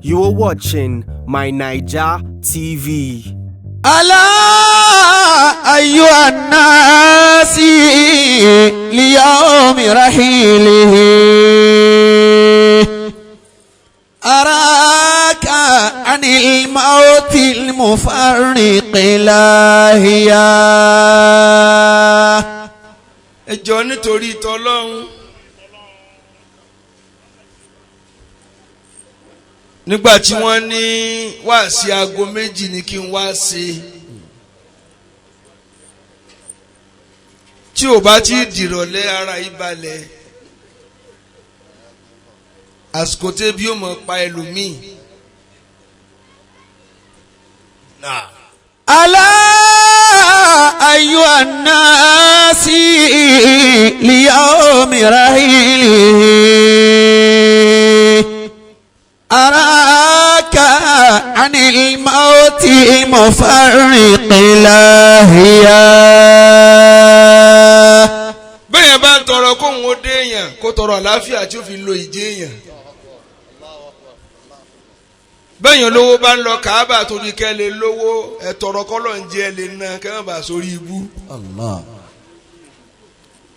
You are watching My Naija TV. ألا أيها الناس ليوم رحيله أراك عن الموت المفرق لاهيا. ẹ jọ̀ọ́ nítorí t'Ọlọ́run nígbà tí wọ́n ní wáàsí aago méjì ni kí n wá ṣe tí ò bá ti dìrọ̀lẹ́ ara ìbalẹ̀ àsìkò tẹ́bí ó mọ̀ pa ẹlòmíì. ألا أيها الناس ليوم رحيله أراك عن الموت مفرق لاهيا. bẹ́ẹ̀ bá ń tọrọ kóhun ó dé èèyàn kó tọrọ àlàáfíà tí ó fi lo ìjẹ́ èèyàn. bẹ́ẹ̀yàn lówó bá ń lọ Káàbà torí kẹ́ lè lówó ẹ tọrọ kọ́lọ̀ ń jẹ́ lè ná kẹ́ má bàa sórí ibú.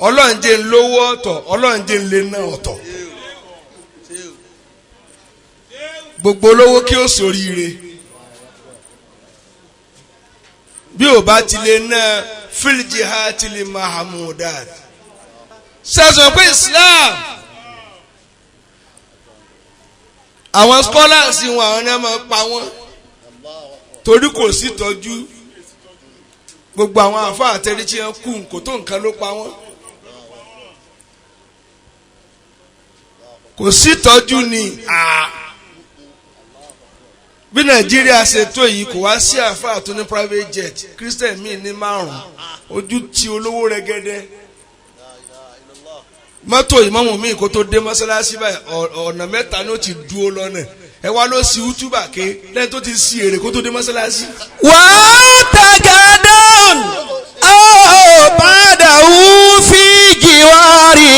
ọlọ́njẹ́ ń lówó ọ̀tọ̀ ọlọ́njẹ́ ń lè ná ọ̀tọ̀. gbogbo olówó kí ó ṣoríire bí ò bá ti lè ná fílíjì ha ti lè mahamudan. sẹ́sọ̀ pé Islam àwọn scholars wọn àwọn náà máa pa wọ́n torí kò sí tọ́jú gbogbo àwọn àfáà àtẹ̀ríṣi yẹn kú kò tó nǹkan ló pa wọ́n kò sí tọ́jú ni bí Nàìjíríà ṣe tó yìí kò wá sí àfáà tó ní private jet Christian míì ní 5 ojú tí olówó rẹ̀gẹ̀dẹ̀ mọ́tò ìmáàmù míì kó tó dé mọ́sálásí báyìí ọ̀nà 3 ni ó ti dúró lọ́nà ẹ wá ló sí útúbà ké lẹ́yìn tó ti sí èrè kó tó dé mọ́sálásí. wà á tagadọ́n ó padà wú fi jìwárì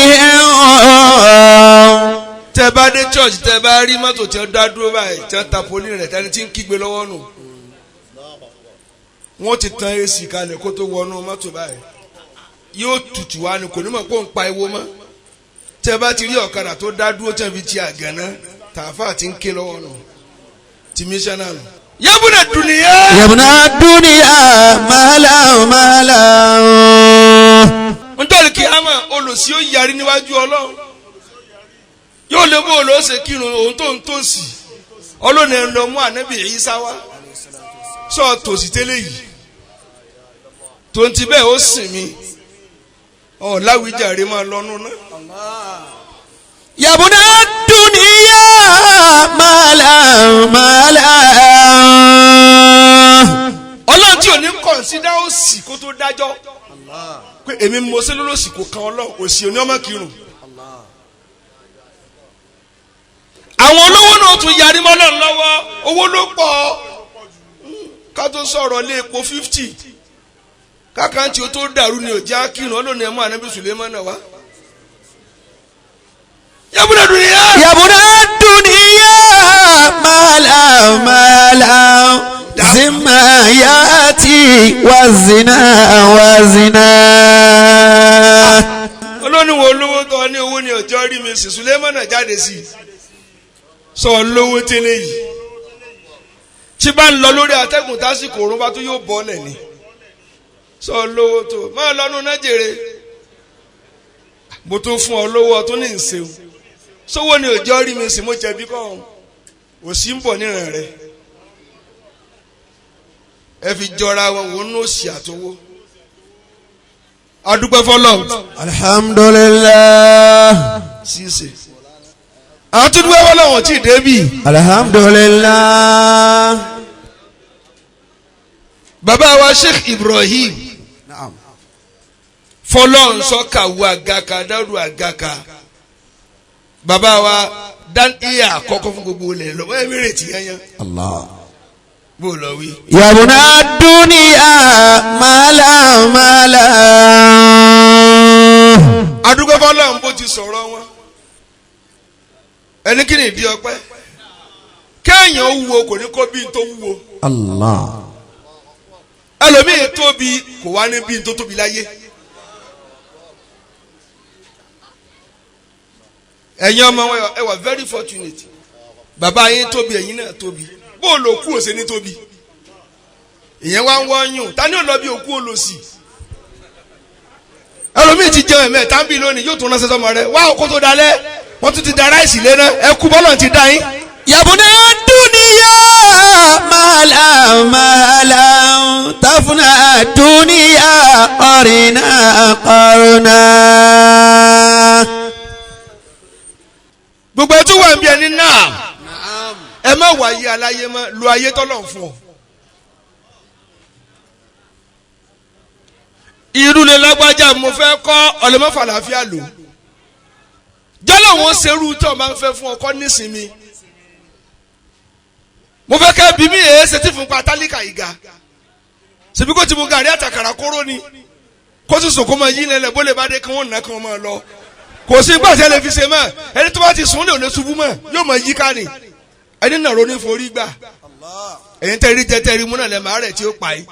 tẹ bá dé church tẹ bá rí mọ́tò tí wọ́n dá dúró báyìí tí wọ́n ta poli rẹ̀ tẹni tí ń kígbe lọ́wọ́ nù wọ́n ti tan AC kalẹ̀ kó tó wọnú mọ́tò báyìí yóò tutù wá ni kò ní mọ̀ pé òun pa ewo mọ́ tẹ bá ti rí ọ̀kadà tó dá dúró tẹ̀ fi ti àgànná tààfà tí ń ké lọ́wọ́ nù ti mísánná nù. yabuna duniya. yabuna duniya mala. nítorí kí a mọ̀ olùsí ó yarí níwájú Ọlọ́run yóò lé bó ló ṣe kírun òun tó ń tòsí Ọlọ́run ẹ̀ ń lọ mú ànábì Ìsá wá sọ tòsí tẹ́lẹ̀ yìí tó ń ti bẹ́ẹ̀ ó sìn mí láwùjáre máa lọ́nu náà. yabuna duniya mala. Ọlọ́run tí ò ní kọ̀nsídà òsì kó tó dájọ́ pé èmi mo ṣe lólòsì kò kan Ọlọ́run òsì òní ọmọ kírun. àwọn olówó náà tún yarí mọ́ náà lọ́wọ́ owó ló pọ̀ ká tó sọ̀rọ̀ lé epo 50 kákàntì ó tó dàrú ni òjá kírun Ọlọ́run ẹ̀ mú ànábì Sùlẹ́mánà wá. yabuna duniya. yabuna duniya mala. zima yati wazina. Ọlọ́run wo olówó tó ní owó ni ọjọ́ rí mi sì Sùlẹ́mánà jáde sí i sọ lówó tẹ́lẹ̀ yìí tí bá ń lọ lórí atẹ́gùn tásìkò òrùn bá tó yóò bọ́lẹ̀ ni sọ lówó tó máa lọ́nu náà jèrè mo tún fún ọ lówó ọtún ní ìṣeun sówó ni òjò rí mi sì mo jẹ̀bi kọ́ òsì ń bọ̀ níran rẹ ẹ fi jọra wọn wò ní òsì àtọwó adúpẹ́ fọlọ́. alhamdulillah. ṣíṣe àwọn tó dúpẹ́ fọlọ́ wọn tí ì débì. alhamdulillah. bàbá wa Sheikh Ibrahim fọlọ́n sọ́kàwé àgàkà dárú àgàkà bàbá wa dán iya àkọ́kọ́ fún gbogbo ilẹ̀ lọ́wọ́ ẹ̀mí rètí yányán. Allah. bó lọ wí. yabuna duniya mala. adúgbò fọlọ́n bó ti sọ̀rọ̀ wọn ẹni kí ni ìdí ọpẹ́ kéèyàn wúwo kò ní kó bí n tó wúwo. Allah. ẹlòmíì tóbi kò wá ní bí n tó tóbi láyé. ẹ̀yin ọmọ wọn ẹ wà very fortunate. bàbá yín tóbi ẹ̀yin náà tóbi bó lò kú òsè ní tóbi. ìyẹn wá ń wọ́nyún ta ni ò lọ bí òkú olòsì. ẹlòmíì ti jẹun ẹ̀mẹ́ tábìlì lónìí yóò tún ránṣẹ́ sọmọ rẹ wá òkú tó dalẹ̀ wọ́n tún ti da ráìsì lé náà ẹ kú bọ́lọ̀ ti dá yín. Yabuna dunya mala tafna dunya qarina. gbogbo ẹ tún wà ń bí ẹni náà ẹ má wà ayé aláyé mọ́ lo ayé tọ́lọ̀ fún ọ. irú lè lágbájá mo fẹ́ kọ́ ọ̀lẹ́mọ́fà làáfíà lò jọ́lọ̀ wọn ṣerú tí wọ́n máa ń fẹ́ fún ọkọ nísìnyí. mo fẹ́ kẹ́ bí mi èé ṣe tí fún pa tálíkà ìga ṣèbí kó ti mu gàrí àtàkàrà kóró ni kó sì sùn kó máa yí lẹ́lẹ̀ bó lè bá dé kí wọ́n nà kí wọ́n máa lọ kò sí gbàtẹ́ lè fi ṣe mọ́ ẹni tó bá ti sùn lè ò lè ṣubú mọ́ yóò máa yí ká ni ẹni náà ronú forí gbà ẹ̀yin tẹ́ rí jẹ́tẹ́ rí múnà lẹ́mọ̀ àárẹ̀ tí ó pa yìí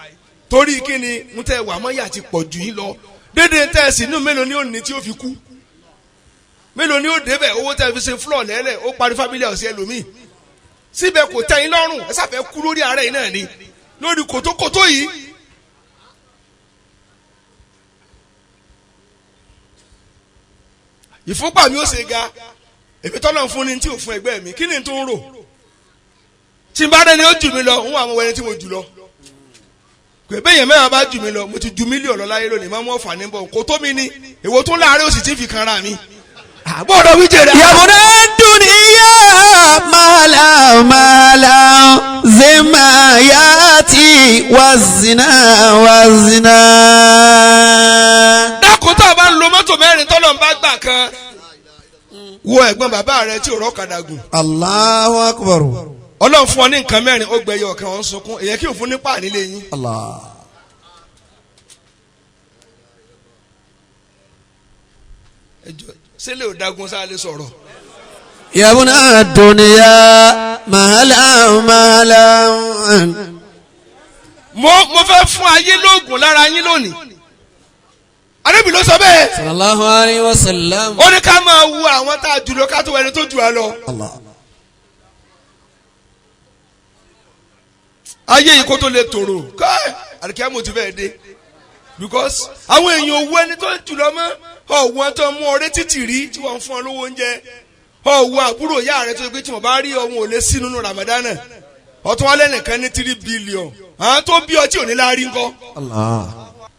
torí kí ni mo tẹ́ wà mọ́yà ti pọ̀ jù yín lọ dédé tẹ́ ẹ̀ sí inú mélòó ni ó ní tí ó fi kú mélòó ni ó débẹ̀ owó tẹ́ fi ṣe flọ̀ lẹ́lẹ̀ ó parí fábílì ọ̀sẹ̀ ẹlòmíì síbẹ̀ kò tẹ́ yín lọ́rùn ẹ sáfẹ́ kú lórí àárẹ̀ yìí náà ni lórí kòtókòtó yìí. ìfúnpá mi ó ṣe ga èmi tọ́lọ̀ fún ni tí ò fún ẹgbẹ́ mi kí ni tó ń rò tí n bá dẹ́ni ó jù mí lọ ń wọ àwọn ẹni tí mo jù lọ pé bẹ́ẹ̀ yẹn mẹ́wàá bá jù mí lọ mo ti ju mílíọ̀nù lọ láyé lónìí máa mú ọ̀fà ní bọ̀ kò tó mi ni èwo tó láàárẹ̀ ó sì ti fi kanra mi. àbọ̀dọ̀ wí jẹ̀rẹ̀. Yabuna dunya mala zimayati wazina. dákun tó o bá ń lo mọ́tò mẹ́rin tọ́lọ̀ ń bá gbà kan wo ẹ̀gbọ́n bàbá rẹ tí ò rọ́kadà gùn. Allahu akbar. ọlọ́run fún ọ ní nǹkan mẹ́rin ó gbẹ̀yẹ ọ̀kan ọ̀ ń sunkún èyàn kí n fún nípa nílé yín. Allah. sílẹ̀ ò dagun sáà lè sọ̀rọ̀. Yabuna dunya mala. mo fẹ́ fún ayé lóògùn lára yín lónìí. Ànábì ló sọ bẹ́ẹ̀. Sallallahu alayhi wa sallam. ó ní ká máa wu àwọn tá a jùlọ ká tó ẹni tó jù á lọ. Allah. ayé yìí kó tó lè tòrò káì àdìkẹ́ ti fẹ́ dé because àwọn èèyàn owó ẹni tó jùlọ mọ́ ọ̀wọ́n tó mú ọrẹ́ títì rí tí wọ́n ń fún ọ lówó oúnjẹ ọ̀wọ́n àbúrò ìyá rẹ tó gbé tí wọ́n bá rí ọ̀hún ò lè sí nínú Ramadana ọ̀tún wálé nìkan ní 3 billion àwọn tó bí ọtí òní láàrin ńkọ́. Allah.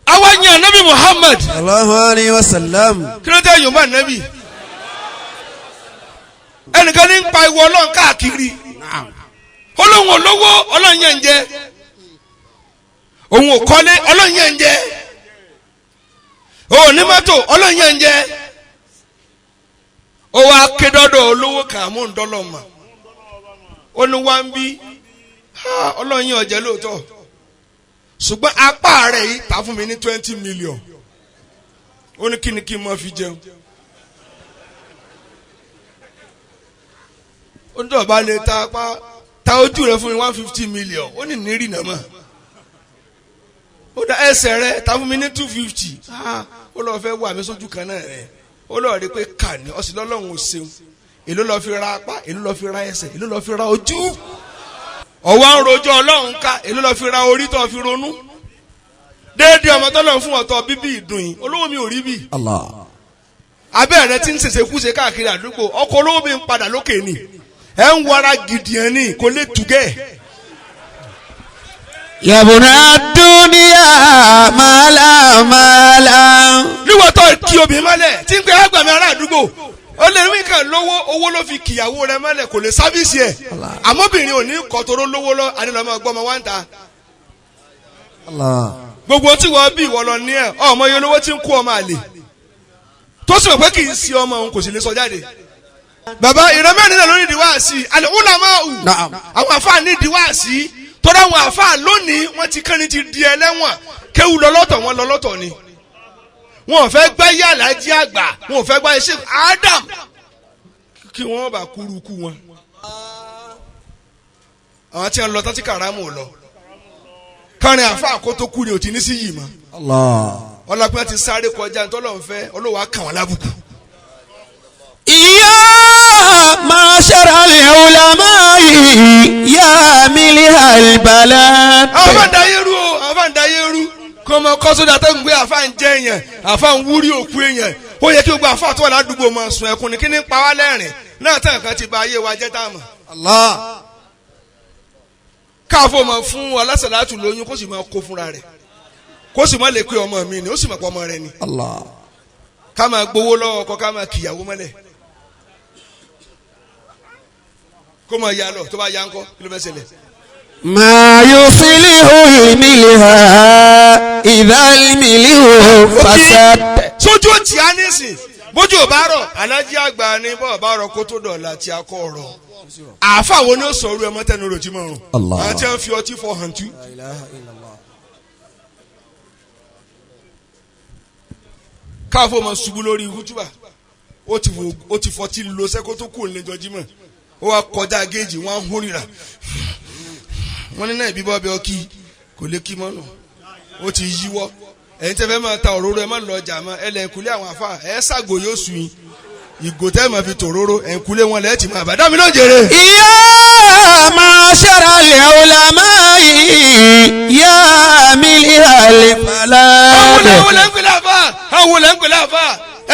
àwọn yẹn Nabi Muhammad Sallallahu alayhi wa sallam. kí ló dé yorùbá Nabi ẹnìkan ní ń pa ìwọ Ọlọ́run káàkiri olóhùn olówó Ọlọ́run yẹn ń jẹ òun ò kọ́lé Ọlọ́run yẹn ń jẹ òun ní mọ́tò Ọlọ́run yẹn ń jẹ ó wá ké dọ́dọ̀ olówó kàmú ńdọ́lọ́mà ó ní wá ń bí Ọlọ́run yẹn ọ̀jẹ̀ lóòótọ́ ṣùgbọ́n apá rẹ̀ yìí ta fún mi ní 20 million ó ní kí ni kí n máa fi jẹun ó ní tó bá lè ta apá ta ojú rẹ fún mi 150 million ó ní ní rìnnà mọ́ ó dá ẹsẹ̀ rẹ ta fún mi ní 250 ó lọ́ọ́ fẹ́ wà mí sójú kan náà rẹ̀ ó lọ́ọ́ rí pé kà ní ọ̀sìn lọ́lọ́run ò ṣeun èló lọ́ọ́ fi ra apá èló lọ́ọ́ fi ra ẹsẹ̀ èló lọ́ọ́ fi ra ojú ọ̀wá ń rojọ́ Ọlọ́run ká èló lọ́ọ́ fi ra orí tó fi ronú déédé ọmọ tọ́lọ́ fún ọ̀tọ̀ bíbí ìdùn yìí olówó mi ò rí bì Allah. abẹ́ rẹ ti ń ṣèṣe kúṣe káàkiri àdúgbò ọkọ̀ olówó mi ń padà lókè ni ẹ̀ ń wara gidiyan ni kò lè tùgẹ́. Yabuna dunya mala. níwọ̀n tó kí obìnrin mọ́lẹ̀ tí ń pẹ́ àgbàmì ará àdúgbò ó lè rí kan lówó owó ló fi kìyàwó rẹ mọ́lẹ̀ kò lè sábìsì ẹ̀ àmọ́bìnrin ò ní kọ̀tọ̀rọ̀ lówó lọ adìlọ́mọ gbọ́mọ wá ń ta. Allah. gbogbo tí wọ́n bí ìwọ lọ ní ẹ̀ ọmọ yẹn olówó tí ń kó ọmọ àlè tó sì mọ̀ pé kì í sí ọmọ òun kò sì lè sọ jáde. bàbá ìrẹ́mẹ́rin náà ló ní ìdíwáàsí àlẹ́ ulama'u àwọn àfáà ní ìdíwáàsí tọ́lá àwọn àfáà lónìí wọ́n ti kẹ́ni ti di ẹlẹ́wọ̀n kéwù lọ́lọ́tọ̀ wọn lọ́lọ́tọ̀ ni wọn ò fẹ́ gbá yàrá jí àgbà wọn ò fẹ́ gbá iṣẹ́ Adam kí wọ́n bá kúrú kú wọn. àwọn tí wọ́n lọ tán tí kàrámù lọ kárin àfa àkótó kú ni ò ti ní sí yìí mọ́. ọlọ́pàá ti sáré kọjá ntọ́lọ́ ń fẹ́ olówó akàn wọn lábùkù. يا معشر العلماء يا ملح البلد. àwọn bá ń da yẹrù o àwọn bá ń da yẹrù kọ́ ọmọ kọ́sódà tó ń gbé àfa ń jẹ èèyàn àfa ń wúrí òkú èèyàn ó yẹ kí gbogbo àfa tó wà ládùúgbò máa sun ẹkún ni kí ní pa wá lẹ́rìn náà tán kan ti ba ayé wa jẹ́ tá a mọ̀. Allah. káfó máa fún alásàlátù lóyún kó sì máa kó fúnra rẹ̀ kó sì máa lè pe ọmọ mi ni ó sì máa pọ̀ ọmọ rẹ̀ ni. Allah. ká máa gbowó lọ́wọ́ ọkọ ká máa kìyàwó mọ́lẹ̀ kó máa yá lọ tó bá yá ńkọ́ kí ló fẹ́ ṣẹlẹ̀. ما يصلح الملح إذا الملح فسد. sójú òtí á nísìn bójú ò bá rọ̀ alájí àgbà ni bọ́ọ̀ bá rọ̀ kó tó dọ̀la tí a kọ́ ọ̀rọ̀ àáfà wo ni ó sọ̀rọ̀ ẹ mọ́tẹ́nu rò tí mo rùn àwọn tí wọ́n fi ọtí fọ hàn tú. káfó ma ṣubú lórí hútùbà ó ti fọtí lo sẹ́kó tó kù nílẹ̀ jọjímọ̀ ó wá kọjá géèjì wọn á hórìrà wọn ní náà ìbíbọ́ bẹ ọkì kò lè kí mọ́nà ó ti yíwọ́ ẹ̀yin tẹ́ fẹ́ máa ta òróró ẹ má lọ ọjà mọ́ ẹ lẹ́yìn kulé àwọn afá ẹ ṣàgò yóò sùn yín ìgò tẹ́ máa fi tòróró ẹ̀yin kulé wọn lẹ́ẹ̀tì máa bá dámi náà jèrè. يا معشر العلماء يا ملح البلد. àwọn lẹ́ ń pèlè àfà àwọn lẹ́ ń pèlè àfà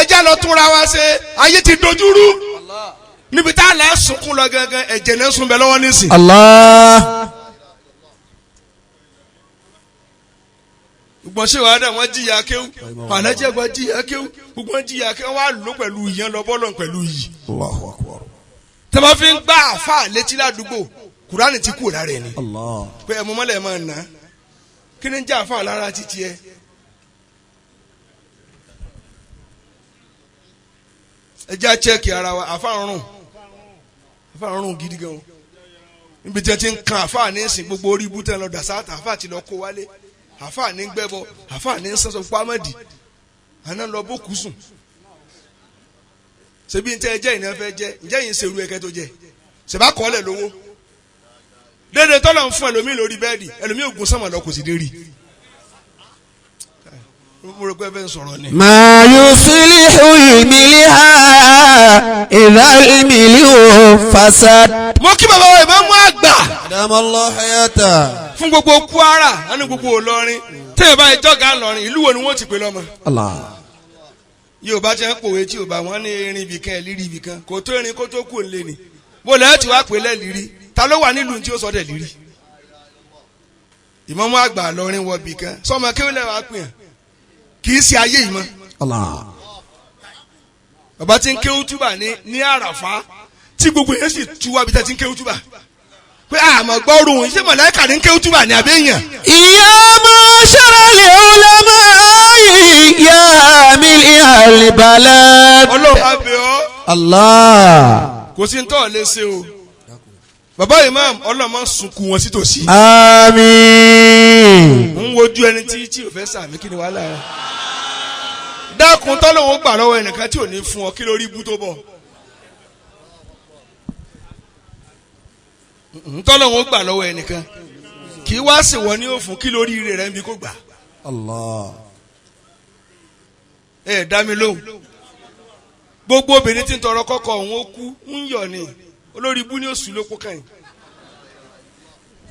ẹjẹ́ lọ túnra wa ṣe ayé ti dojúrú níbi tá a lẹ́ sunkún lọ gangan ẹ̀jẹ̀ náà sun bẹ lọ́wọ́ nísìn. Allah. gbogbo ṣé wàá dà wọ́n jìyà kéwù pàlẹ́jẹ́ gba jìyà kéwù gbogbo wọn jìyà kéwù wọ́n á lò pẹ̀lú ìyẹn lọ bọ́ọ̀lù pẹ̀lú yìí. Allahu akbar. tẹ́lẹ̀ fi ń gbá àfa létí ládùúgbò kùránì ti kú lára ẹ̀ ni. Allah. pé ẹ̀ mọ́ mọ́lẹ̀ máa nà kí ni ń jẹ́ àfa lára títí ẹ. ẹ jẹ́ àchẹ́kì ara wa àfa rùn gidi gan o níbi tí wọ́n ti ń kan àfa ní ìsìn gbogbo orí ibú tẹ́ lọ dàsáàtà àfa ti lọ kó wálé àfa ní gbẹ́bọ àfa ní sọ́sọ́ pàmòdì àná lọ bókù sùn ṣebí ń tẹ́ ẹ jẹ́ ìnáwó fẹ́ jẹ́ ǹjẹ́ yìí ń ṣerú ẹ̀kẹ́ tó jẹ́ ṣèbá kọ́ lẹ̀ lówó dédé tọ́lọ̀ ń fún ẹlòmíì lórí bẹ́ẹ̀dì ẹlòmíì ògùn sọ́mọ̀ lọ kò sì dé rí mo rò pé ẹ fẹ́ ń sọ̀rọ̀ ni. ما يصلح الملح إذا الملح فسد. mo kí bàbá wa ìmáàmù àgbà أدام الله حياته. fún gbogbo Kwara àní gbogbo Ìlọrin tẹ́yẹ̀ báyìí jọ́gà Ìlọrin ìlú wo ni wọ́n ti pè lọ́mọ. Allah. Yorùbá ti ń pòwe tí Yorùbá wọn ní erin ibìkan ẹ̀lírí ibìkan kò tó erin kó tó kù ń lé ni bó lẹ́yìn tí wàá pè lẹ́lírí ta ló wà nílùú tí ó sọ dẹ̀lírí. Ìmáàmù àgbà Ìlọrin wọ ibìkan sọmọ kéwìlẹ̀ wàá pè hàn kì í ṣe ayé yìí mọ́. Allah. bàbá tí ń kéwú túbà ní Àràfá tí gbogbo yẹn sì tú wá bí tá ti ń kéwú túbà pé àmọ́ gbọ́rùn ṣé mọ̀lẹ́kà ní kéwú túbà ní abẹ́yàn. يا معشر العلماء يا ملح البلد. Ọlọ́run á bẹ̀ ọ́ Allah. kò sí ní tọ́ lè ṣe o bàbá imam Ọlọ́run máa ń sunkún wọn sí tòsí. Àmín. ń wojú ẹni tí ò fẹ́ sàmì kí ni wàhálà rẹ. dákun tọ́lọ́wọ́ gbà lọ́wọ́ ẹnìkan tí ò ní fún ọ kí lórí ibú tó bọ̀. tọ́lọ́wọ́ gbà lọ́wọ́ ẹnìkan kì í wá sí wọn ní òfun kí lórí ire rẹ ń bí kó gbà. Allah. ẹ dá mi lóhùn gbogbo obìnrin tí ń tọrọ kọ́kọ́ òun ó kú ń yọ̀ ni olórí ibú ni ó sùn lóko kàn yín.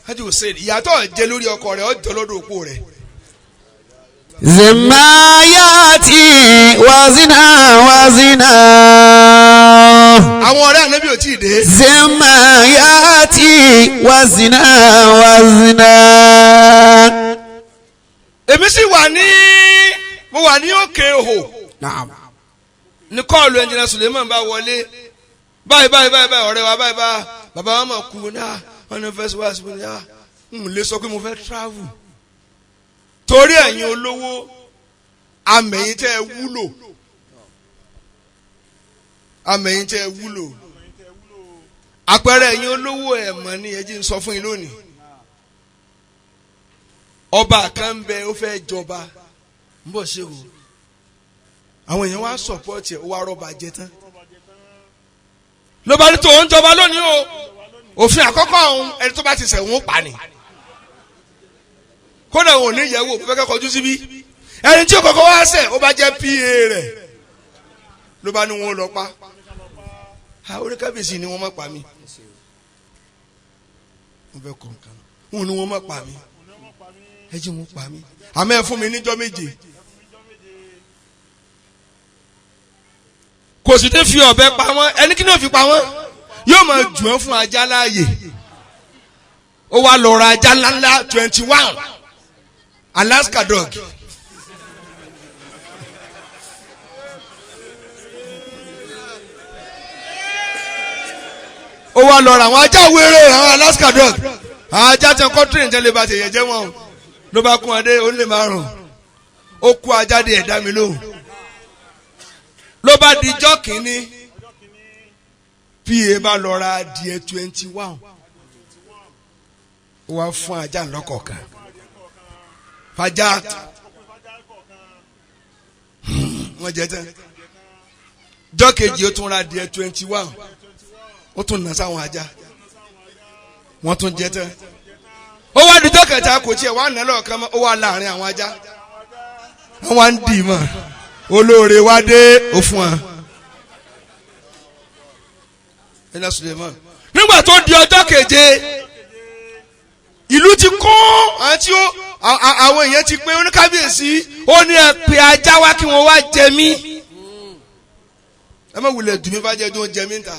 ájú ṣe ìyàtọ̀ jẹ lórí ọkọ rẹ ọjọ́ lọ́dọ̀ òpó rẹ. Zimayati wazina wazina. àwọn ọ̀rẹ́ ànábì ò tí ì dé. Zimayati wazina wazina. èmi sì mo wà ní òkè òhò Naam. ní kọ́ọ̀lù ẹnjìnà Suleiman bá wọlé báyìí ọ̀rẹ́ wa báyìí bàbá wa máa kú náà wọn ní fẹ́ sọ wá síbi náà n lè sọ pé mo fẹ́ travel torí ẹ̀yin olówó amẹ̀yìn tẹ́ ẹ wúlò àpẹẹrẹ ẹ̀yin olówó ẹ̀ mọ̀ ní ẹjí ń sọ fún yín lónìí ọba kan ń bẹ ó fẹ́ jọba ń bọ̀ ṣe o àwọn èèyàn wá sọ̀pọ̀tì ẹ̀ ó wá rọ́bà jẹ tán ló bá ní tòun jọba lónìí o òfin àkọ́kọ́ ọ̀hún ẹni tó bá ti ṣẹ̀ wọ́n pa ni kódà òun ò ní ìyẹ̀wò fẹ́ kẹ́ kọjú síbí ẹni tí ó kọ́kọ́ wá ṣẹ̀ ó bá jẹ́ PA rẹ̀ ló bá ní wọn lọ pa orí kábíyèsí ni wọ́n má pa mí wọ́n fẹ́ kọ́ nǹkan wọn ni wọ́n má pa mí ẹ jẹ́ wọn pa mí àmọ́ ẹ fún mi níjọ́ méje kò sì tẹ́ fi ọ̀bẹ pa wọ́n ẹni kí ni ó fi pa wọ́n yóò máa jù wọ́n fún ajá láàyè ó wá lọ ra ajá ńláńlá 21 Alaska dog ó wá lọ ra àwọn ajá wéré àwọn Alaska dog àwọn ajá tí wọn kọ́ tírìn tẹ́lẹ̀ bá ti yẹ jẹ́ wọn ló bá kún adé ó lè márùn ó kú ajá di ẹ̀dá mi lóhùn ló bá di ijọ́ kìíní PA bá lọ ra adìẹ 21 ó wá fún ajá ńlọ́kọ̀ọ̀kan fàjà wọ́n jẹ tán ijọ́ kejì ó tún ra adìẹ 21 ó tún nà sáwọn ajá wọ́n tún jẹ tán ó wá di ijọ́ kẹta kò tiẹ̀ wá nà lọ́ọ̀kan mọ́ ó wá láàrin àwọn ajá wọ́n wá ń dì mọ́ olóore wá dé òfun à ẹnà Suleiman nígbà tó di ọjọ́ keje ìlú ti kún àti àwọn èèyàn ti pé oníkábíyèsí ó ní ẹ pé ajá wá kí wọ́n wá jẹ mí ẹ má wulẹ̀ dùn mí fàjẹ́ tó ń jẹ mí ta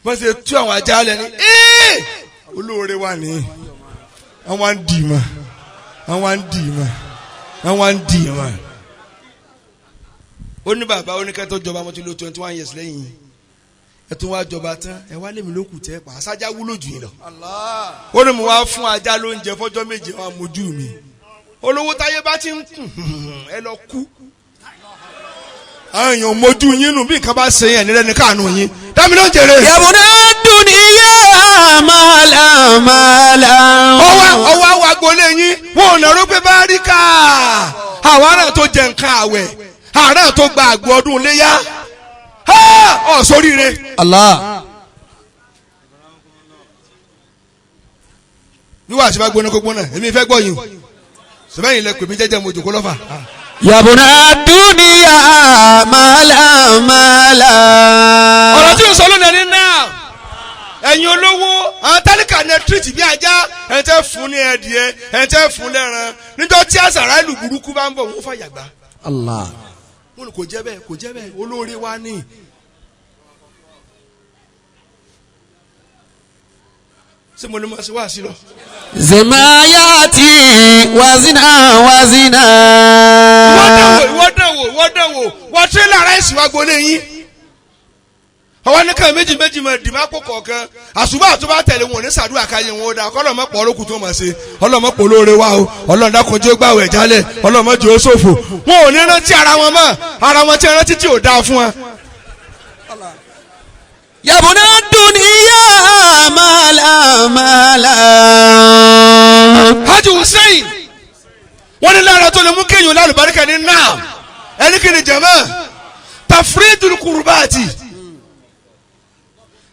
wọ́n ṣe tú àwọn ajá lẹ́ni olóore wà ní àwọn ń dì mọ́ àwọn ń dì mọ́ àwọn ń dì mọ́ ó ní bàbá oníkẹ́ tó jọba mo ti lò 21 years lẹ́yìn ẹ tún wá jọba tán ẹ wá lèmi lókùn tẹ́ pa àṣájá wúlò jù yín lọ. ó ní mo wá fún ajá lóúnjẹ fọjọ́ méje wá mojú mi olówó táyé bá ti ń kùn ẹ lọ kú. àwọn èèyàn mojú yín nù bí nǹkan bá ṣe yẹn nílẹ̀ ní káànù yín dámi ló ń jèrè. yabuna duniya mala. ọwọ́ àwọn agboolé yín wọn ò nàró pé bá rí ká àwọn ará tó jẹ nǹkan àwẹ̀ àárẹ̀ tó gba àgbo ọdún léyà ọ sóríire. Allah. bí wàá ṣe bá gbóná kó gbóná èmi fẹ́ gbọ́ yín sọ́bẹ́yìn lẹ pè mí jẹ́jẹ́ mo jòkó lọ́fà. yabuna duniya mala. ọ̀rọ̀ tí o sọ lónìí ní náà ẹ̀yin olówó àwọn tálíkà ní tírìtì bí ajá ẹ̀ tẹ́ fún ní ẹ̀dìẹ ẹ̀ tẹ́ fún lẹ́ran níjọ́ tí àṣàrà ìlú burúkú bá ń bọ̀ wọ́n fàyà gbà. Allah. wọn kò jẹ́ bẹ́ẹ̀ kò jẹ́ bẹ́ẹ̀ olóore wa ní. ṣé mo ní ma ṣe wá sí lọ. zemayati wazina. ìwọ dánwò wọ́n tírélà ráìsì wa gbolé yín. àwọn nìkan méjì mọ̀ dìmápò kọ̀ọ̀kan àṣùbà tó bá tẹ̀lé wọn ní sàdúrà káyé wọn ó dáa kọ́ ọlọ́mọ pọ̀ olókùn tó mọ̀ ṣe ọlọ́mọ pọ̀ olóore wa o ọlọ́run dákunjó gbàwẹ̀ jálẹ̀ ọlọ́mọ jò ó ṣòfò wọn ò ní rántí ara wọn mọ́ ara wọn tí rántí tí ò dáa fún wa. yabuna duniya mala. Hajj Hussein wọ́n ní lára tó lè mú kéèyàn lálùbáríkà ní náà ẹni kìíní jẹ̀mọ́ tafridul kurbati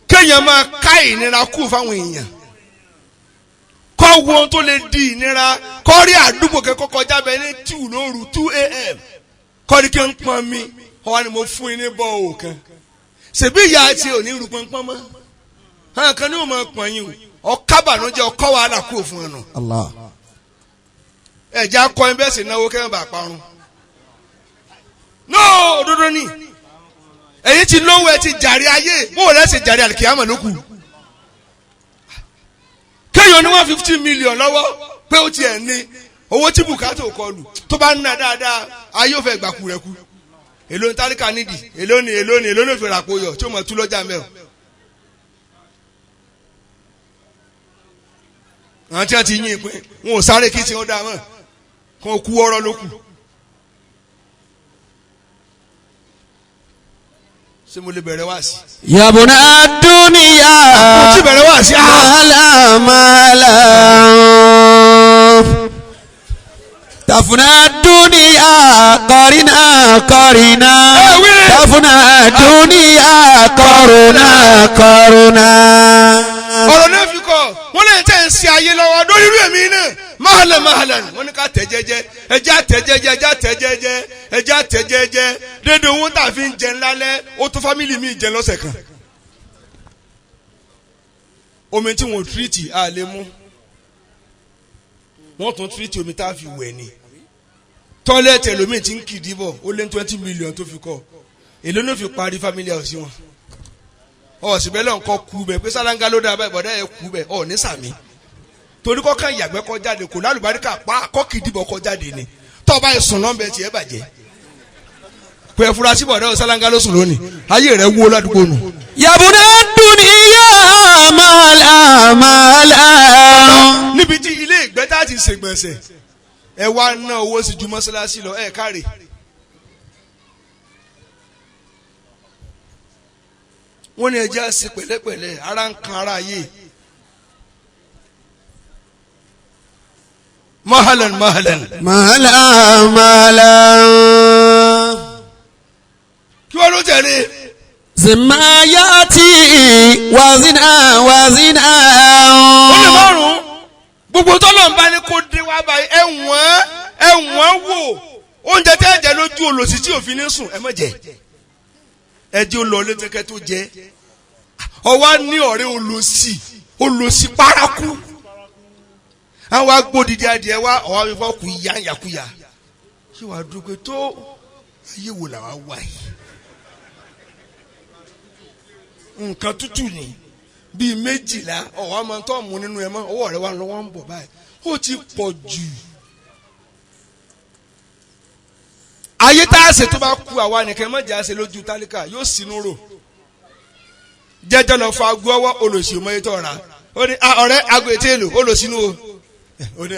kéèyàn máa ká ìnira kú fáwọn èèyàn kọ́ wo ohun tó lè di ìnira kọ́ rí àdúgbò kẹ́kọ́ kọjá bẹ́ẹ̀ ní 2 lóru 2 a.m. kọ́ ní kí n pọn mi ọwọ́ ni mo fún yín ní bọ́ọ̀ kan ṣèbí ìyá àti òní rú pọnpọ́n mọ́ hàn kan ní o máa pọn yín o ọ̀kábànújẹ́ ọkọ̀ wàhálà kú òfin ọ̀nà Allah. ẹ̀jẹ̀ akọ ẹ̀ bẹ́ẹ̀ sì náwó kẹ́hìn bá parun no òdodo ni èyí ti lówó ẹ ti jàre ayé bó o lẹ́sẹ̀ jàre àlìkìyàmọ̀ ló kù kéèyàn ní 150 million lọ́wọ́ pé ó tiẹ̀ ní owó tí bùkátà ò kọlù tó bá ń ná dáadáa ayé ò fẹ́ gbàkú rẹ̀ kú èló ní tálíkà nídìí èló ní ìfèrè àpò yọ tí ó mọ̀ tú lọ́jà mẹ́ọ̀. àwọn tí wọ́n ti yín ìpín wọn ò sáré kí tí wọ́n dá mọ́ kàn kú ọ̀rọ̀ ló kù. ṣé mo lè bẹ̀rẹ̀ wá sí. yabuna duniya mo ti bẹ̀rẹ̀ wá sí. mala. tafuna duniya qarina. tafuna duniya qarina. ọ̀rọ̀ náà fi kọ́ wọ́n lè tẹ̀ ń ṣe ayé lọ́wọ́ lórí irú èmi náà mahalan wọ́n ní ká tẹ̀ jẹ́jẹ́ ẹjẹ́ àtẹ̀ jẹ́jẹ́ ẹjẹ́ àtẹ̀ jẹ́jẹ́ ẹjẹ́ àtẹ̀ jẹ́jẹ́ dédé owó tá a fi ń jẹun lálẹ́ ó tó fámìlì mi jẹ lọ́sẹ̀ kan omi tí wọ́n tírìtì á lè mú wọ́n tún tírìtì omi tá a fi wẹ̀ ni tọ́lẹ̀tì ẹlòmíì ti ń kìdí bọ̀ ó lé 20 million tó fi kọ́ èló ló fi parí family house wọn ọ̀sibẹ́ lọ́n kọ́ kú bẹ́ẹ̀ pé sálángá ló dáa báyìí bọ̀dá ẹ̀ kú bẹ́ẹ̀ ọ̀ ní sàmì torí kọ́kàn ìyàgbẹ́ kọ́ jáde kò lálùbáríkà pa kọ́kìdí bọ̀ kọ́ jáde ni tọ́ba ìsùn lọ́nbẹ̀ tiẹ̀ bàjẹ́ pé ẹ̀fúrasí bọ̀dá ọ̀ sálángá ló sùn lónìí ayé rẹ̀ wó ládùúgbò nù. yabuna duniya mala. níbi tí ilé ìgbẹ́ tá a ti ṣègbọ̀nsẹ̀ ẹ wá ná owó sí ju mọ́sálásí lọ ẹ káre. wọ́n ní ẹjẹ́ àṣẹ pẹ̀lẹ́pẹ̀lẹ́ ara ń kan ara yé. mahalan. kí wọ́n ló tẹ̀lé. zimayati wazina. ó lè márùn-ún gbogbo tọ́lọ̀ ń bá ní kó dé wá báyìí ẹ̀wọ̀n wò oúnjẹ tẹ́ ẹ jẹ lójú olòṣì tí òfin ní sùn ẹ má jẹ ẹ jẹ́ ó lọ létẹ́kẹ́ tó jẹ ọwọ́ ní ọ̀rẹ́ olòṣì paraku àwọn agbódìdí adìẹ wa ọwọ́ àfẹ́fọ́ kù yá yàkúyà ṣé wàá dúpẹ́ tó ayé wò làwa wà yìí nǹkan tútù ni bíi 12 ọwọ́ àmọ́ tó mú nínú ẹ mọ́ ọwọ́ rẹ wà lọ́wọ́ ń bọ̀ báyìí ó ti pọ̀ jù. ayé tá a ṣe tó bá ku àwa nìkan mọ̀jà ṣe lójú tálíkà yóò sínú rò jẹ́jẹ́ lọ fa agbó ọwọ́ olòṣì ọmọ yẹn tó ra ó ní ọ̀rẹ́ aago ètè èlò olòṣìnú o ó ní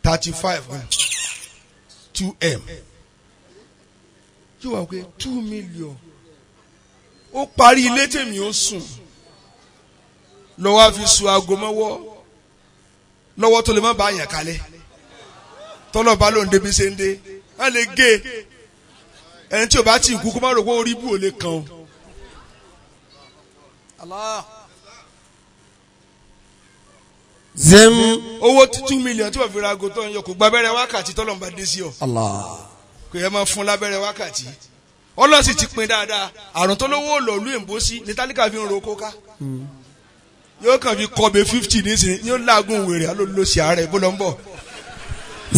35 2M yóò wá pé 2 million ó parí ilé tèmi ó sùn lọ́wọ́ fi sun aago mọ́wọ́ lọ́wọ́ tó lè má bá àyàn kalẹ̀ tọ́lọ̀ bá lóun débi ṣe ń dé a lè gé ẹni tí o bá ti kú kó má rò pé orí bù ò lè kàn ọ́. owó 2 million tí wọ́n fi ra aago tó ń yọ kò gba abẹ́rẹ́ wákàtí tọ́lọ̀ ń bá dé sí ọ. kò yẹ máa fún lábẹ́rẹ́ wákàtí ọlọ́sì ti pin dáadáa àrùn tó lówó lọ́ọ̀lù èǹbó sí ní tálíkà fi ń ro kóká yóò kàn fi kọ́be 50 nísìnyí yóò láàgùn wèrè alólùsí ààrẹ bó lọ ń bọ̀.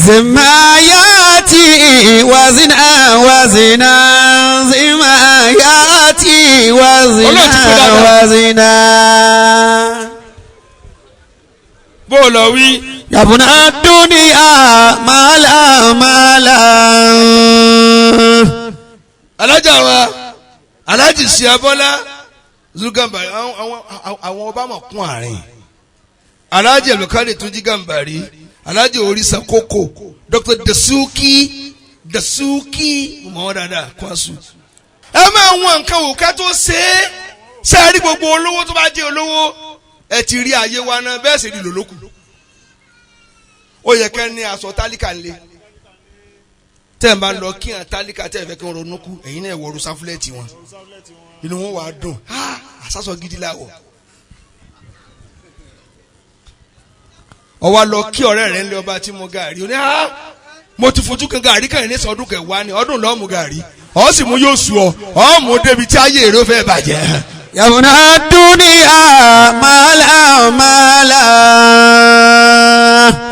zimayati wazina. zimayati wazina. bó lọ wí. yabuna duniya mala. alájà wa alájì sí abọ́lá zugambari àwọn ọba mọ̀ kún àárín alájì ẹ̀lùkárì tó jí gàmbàrí alájì orisa kókò Dr. Dasuki mọ̀ dáadáa kwasu. ẹ máa wọn nǹkan òkè tó ṣe é sẹ́ẹ̀rí gbogbo olówó tó bá jẹ́ olówó ẹ ti rí ayé wa náà bẹ́ẹ̀ sì rí lòlókù ó yẹ kẹ́ ní aṣọ tálíkà ńlẹ̀ tẹ́ ẹ̀ bá lọ kí hàn tálíkà tẹ́ ẹ̀ fẹ́ kí wọ́n ronú kú ẹ̀yin náà wọ̀ọ́rù sáfúlẹ̀tì wọn inú wọn wà á dùn àsásọ gidi láwọ̀ ọwọ́ lọ kí ọ̀rẹ́ rẹ̀ ńlẹ̀ ọba tí mo gàrí ó ní mo ti fojú kan gàrí kan ní sọdún kẹwàá ni ọdún lọ́ọ́ mu gàrí ọ̀ sì mú yóò sùn ọ̀ mú débi tí ayé èrò fẹ́ bàjẹ́. yabuna duniya mala.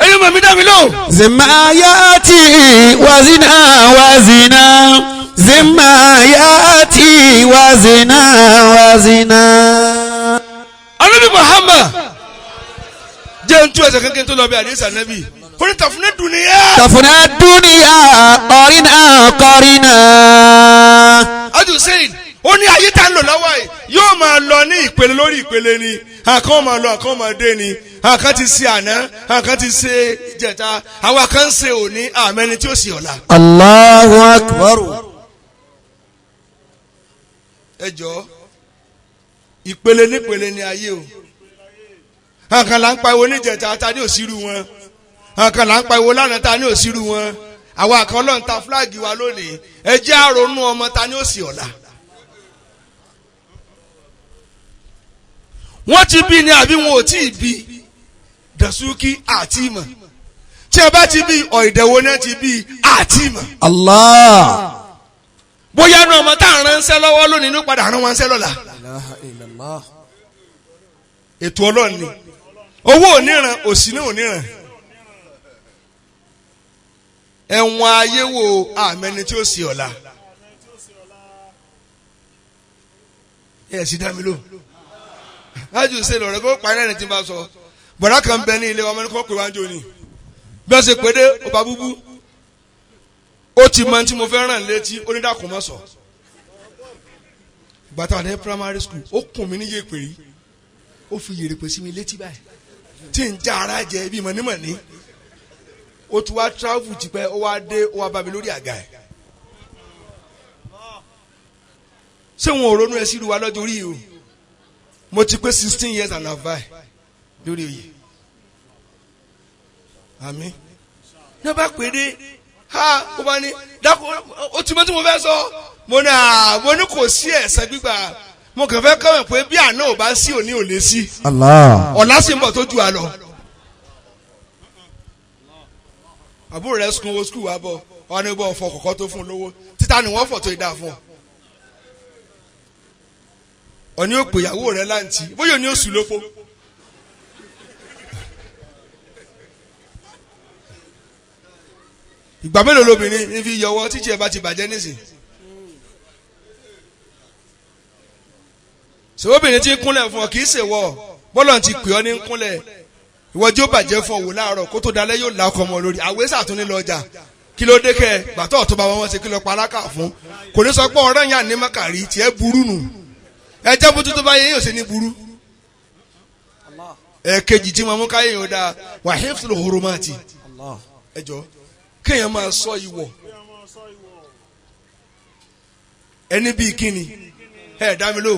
ẹ̀yin mọ̀ mi dá mi lóhùn. zimayati wazina. zimayati wazina. Ànábì Muhammad jẹ́ n tú ẹsẹ̀ kankan tó lọ bí àdéhùn sànẹ́bì kò ní tàfúnẹ́ dùnìyà. tàfúnẹ́ dùnìyà kọ́rínà. Adu sẹ́yìn ó ní ayé tá ń lò lọ́wọ́ yìí yóò máa lọ ní ìpele lórí ìpele ni àkàn máa lọ àkàn máa dé ni àkàn ti ṣe àná àkàn ti ṣe jẹta àwọn àkàn ń ṣe òní àmẹ́ni tí ó sì ọ̀la. Allahu akbar. ẹ jọ ìpele nípele ni ayé o àkàn là ń pariwo níjẹta ta ní òsírù wọn àkàn là ń pariwo lánàá ta ní òsírù wọn àwọn àkàn ọlọ́run ta fúláàgì wa lónìí ẹ jẹ́ àrònú ọmọ ta ní òsì ọ̀la. wọ́n ti bí ni àbí wọn ò tí ì bí Dasuki àti ìmọ̀ tí ẹ bá ti bí ọ̀ìdẹ̀wò náà ti bí àti ìmọ̀. Allah. bóyá náà ọmọ tá à ń ránṣẹ́ lọ́wọ́ lónìí ló padà rán wọn ṣẹ́ lọ́la. ètò Ọlọ́run ni owó oníran òsì náà oníran ẹ̀wọ̀n ayé wo àmẹ́ni tí ó sì ọ̀la. ẹ̀ sì dá mi lò lájú ṣe lọ̀rẹ́ kó parí ẹni tí n bá sọ bọ̀dá kan bẹ ní ilé wa mẹ́rin kó pè wá ń jò ní bí wọ́n ṣe pé dé ọba búbú ó ti mọ tí mo fẹ́ ràn létí onídàkùn mọ́ sọ ìgbà táwọn ní primary school ó kùn mí ní yèpè rí ó fi yèrè pè sí mi létí báyìí tí ń já ara jẹ bí mọ̀nímọ̀ní ó ti wá travel tipẹ́ ó wá dé ó wá bá mi lórí àga ẹ̀ ṣé wọn ò ronú ẹ sí ìlú wa lọ́jọ́ orí yìí o mo ti pé 16 years and a half lórí oyè àmín ní bá pè dé ha ó bá ní dákú ó ti mọ tí mo fẹ́ sọ mo ní kò sí ẹ̀san gbígbà mo kàn fẹ́ kọ́wé pé bí àná ò bá sí òní ò lè sí Allah. ọ̀la sì ń bọ̀ tó ju àlọ́ àbúrò rẹ̀ sùn owó skul wa bọ̀ wọn ní bọ́ ọ̀fọ̀ kọ̀ọ̀kan tó fún un lówó títa ni wọ́n fọ̀ tó ìdá fún ọ ọ̀ní òpè ìyàwó rẹ̀ láǹtì bóyá òní oṣù lópo. ìgbà mélòó lobìnrin ní fi yọwọ́ títí ẹ bá ti bàjẹ́ nísìn. sèwọ́bìnrin tí ń kúnlẹ̀ fún ọ kì í ṣèwọ́ bọ́lọ̀ ti pè ọ́ ní kúnlẹ̀ ìwọ tí ó bàjẹ́ fún ọ wò láàárọ̀ kó tó dalẹ́ yóò la ọkọ̀ ọmọ lórí àwé sàtúnni lọ ọjà kí ló dé kẹ gbàtọ́ ọ̀tún bá wọn ṣe kí lọ pa alákà fún kò ní sọ pé ọ̀rẹ́ yàn ní mọ́kàrí tiẹ̀ burú nù ẹjẹ́ bójú tó bá yẹ yóò ṣe ní burú. ẹ̀ẹ̀kejì tí mo mú káyé yóò dáa wà hifzul hurumati ẹjọ́ kéèyàn máa sọ ìwọ ẹni bíi kíni ẹ dá mi lò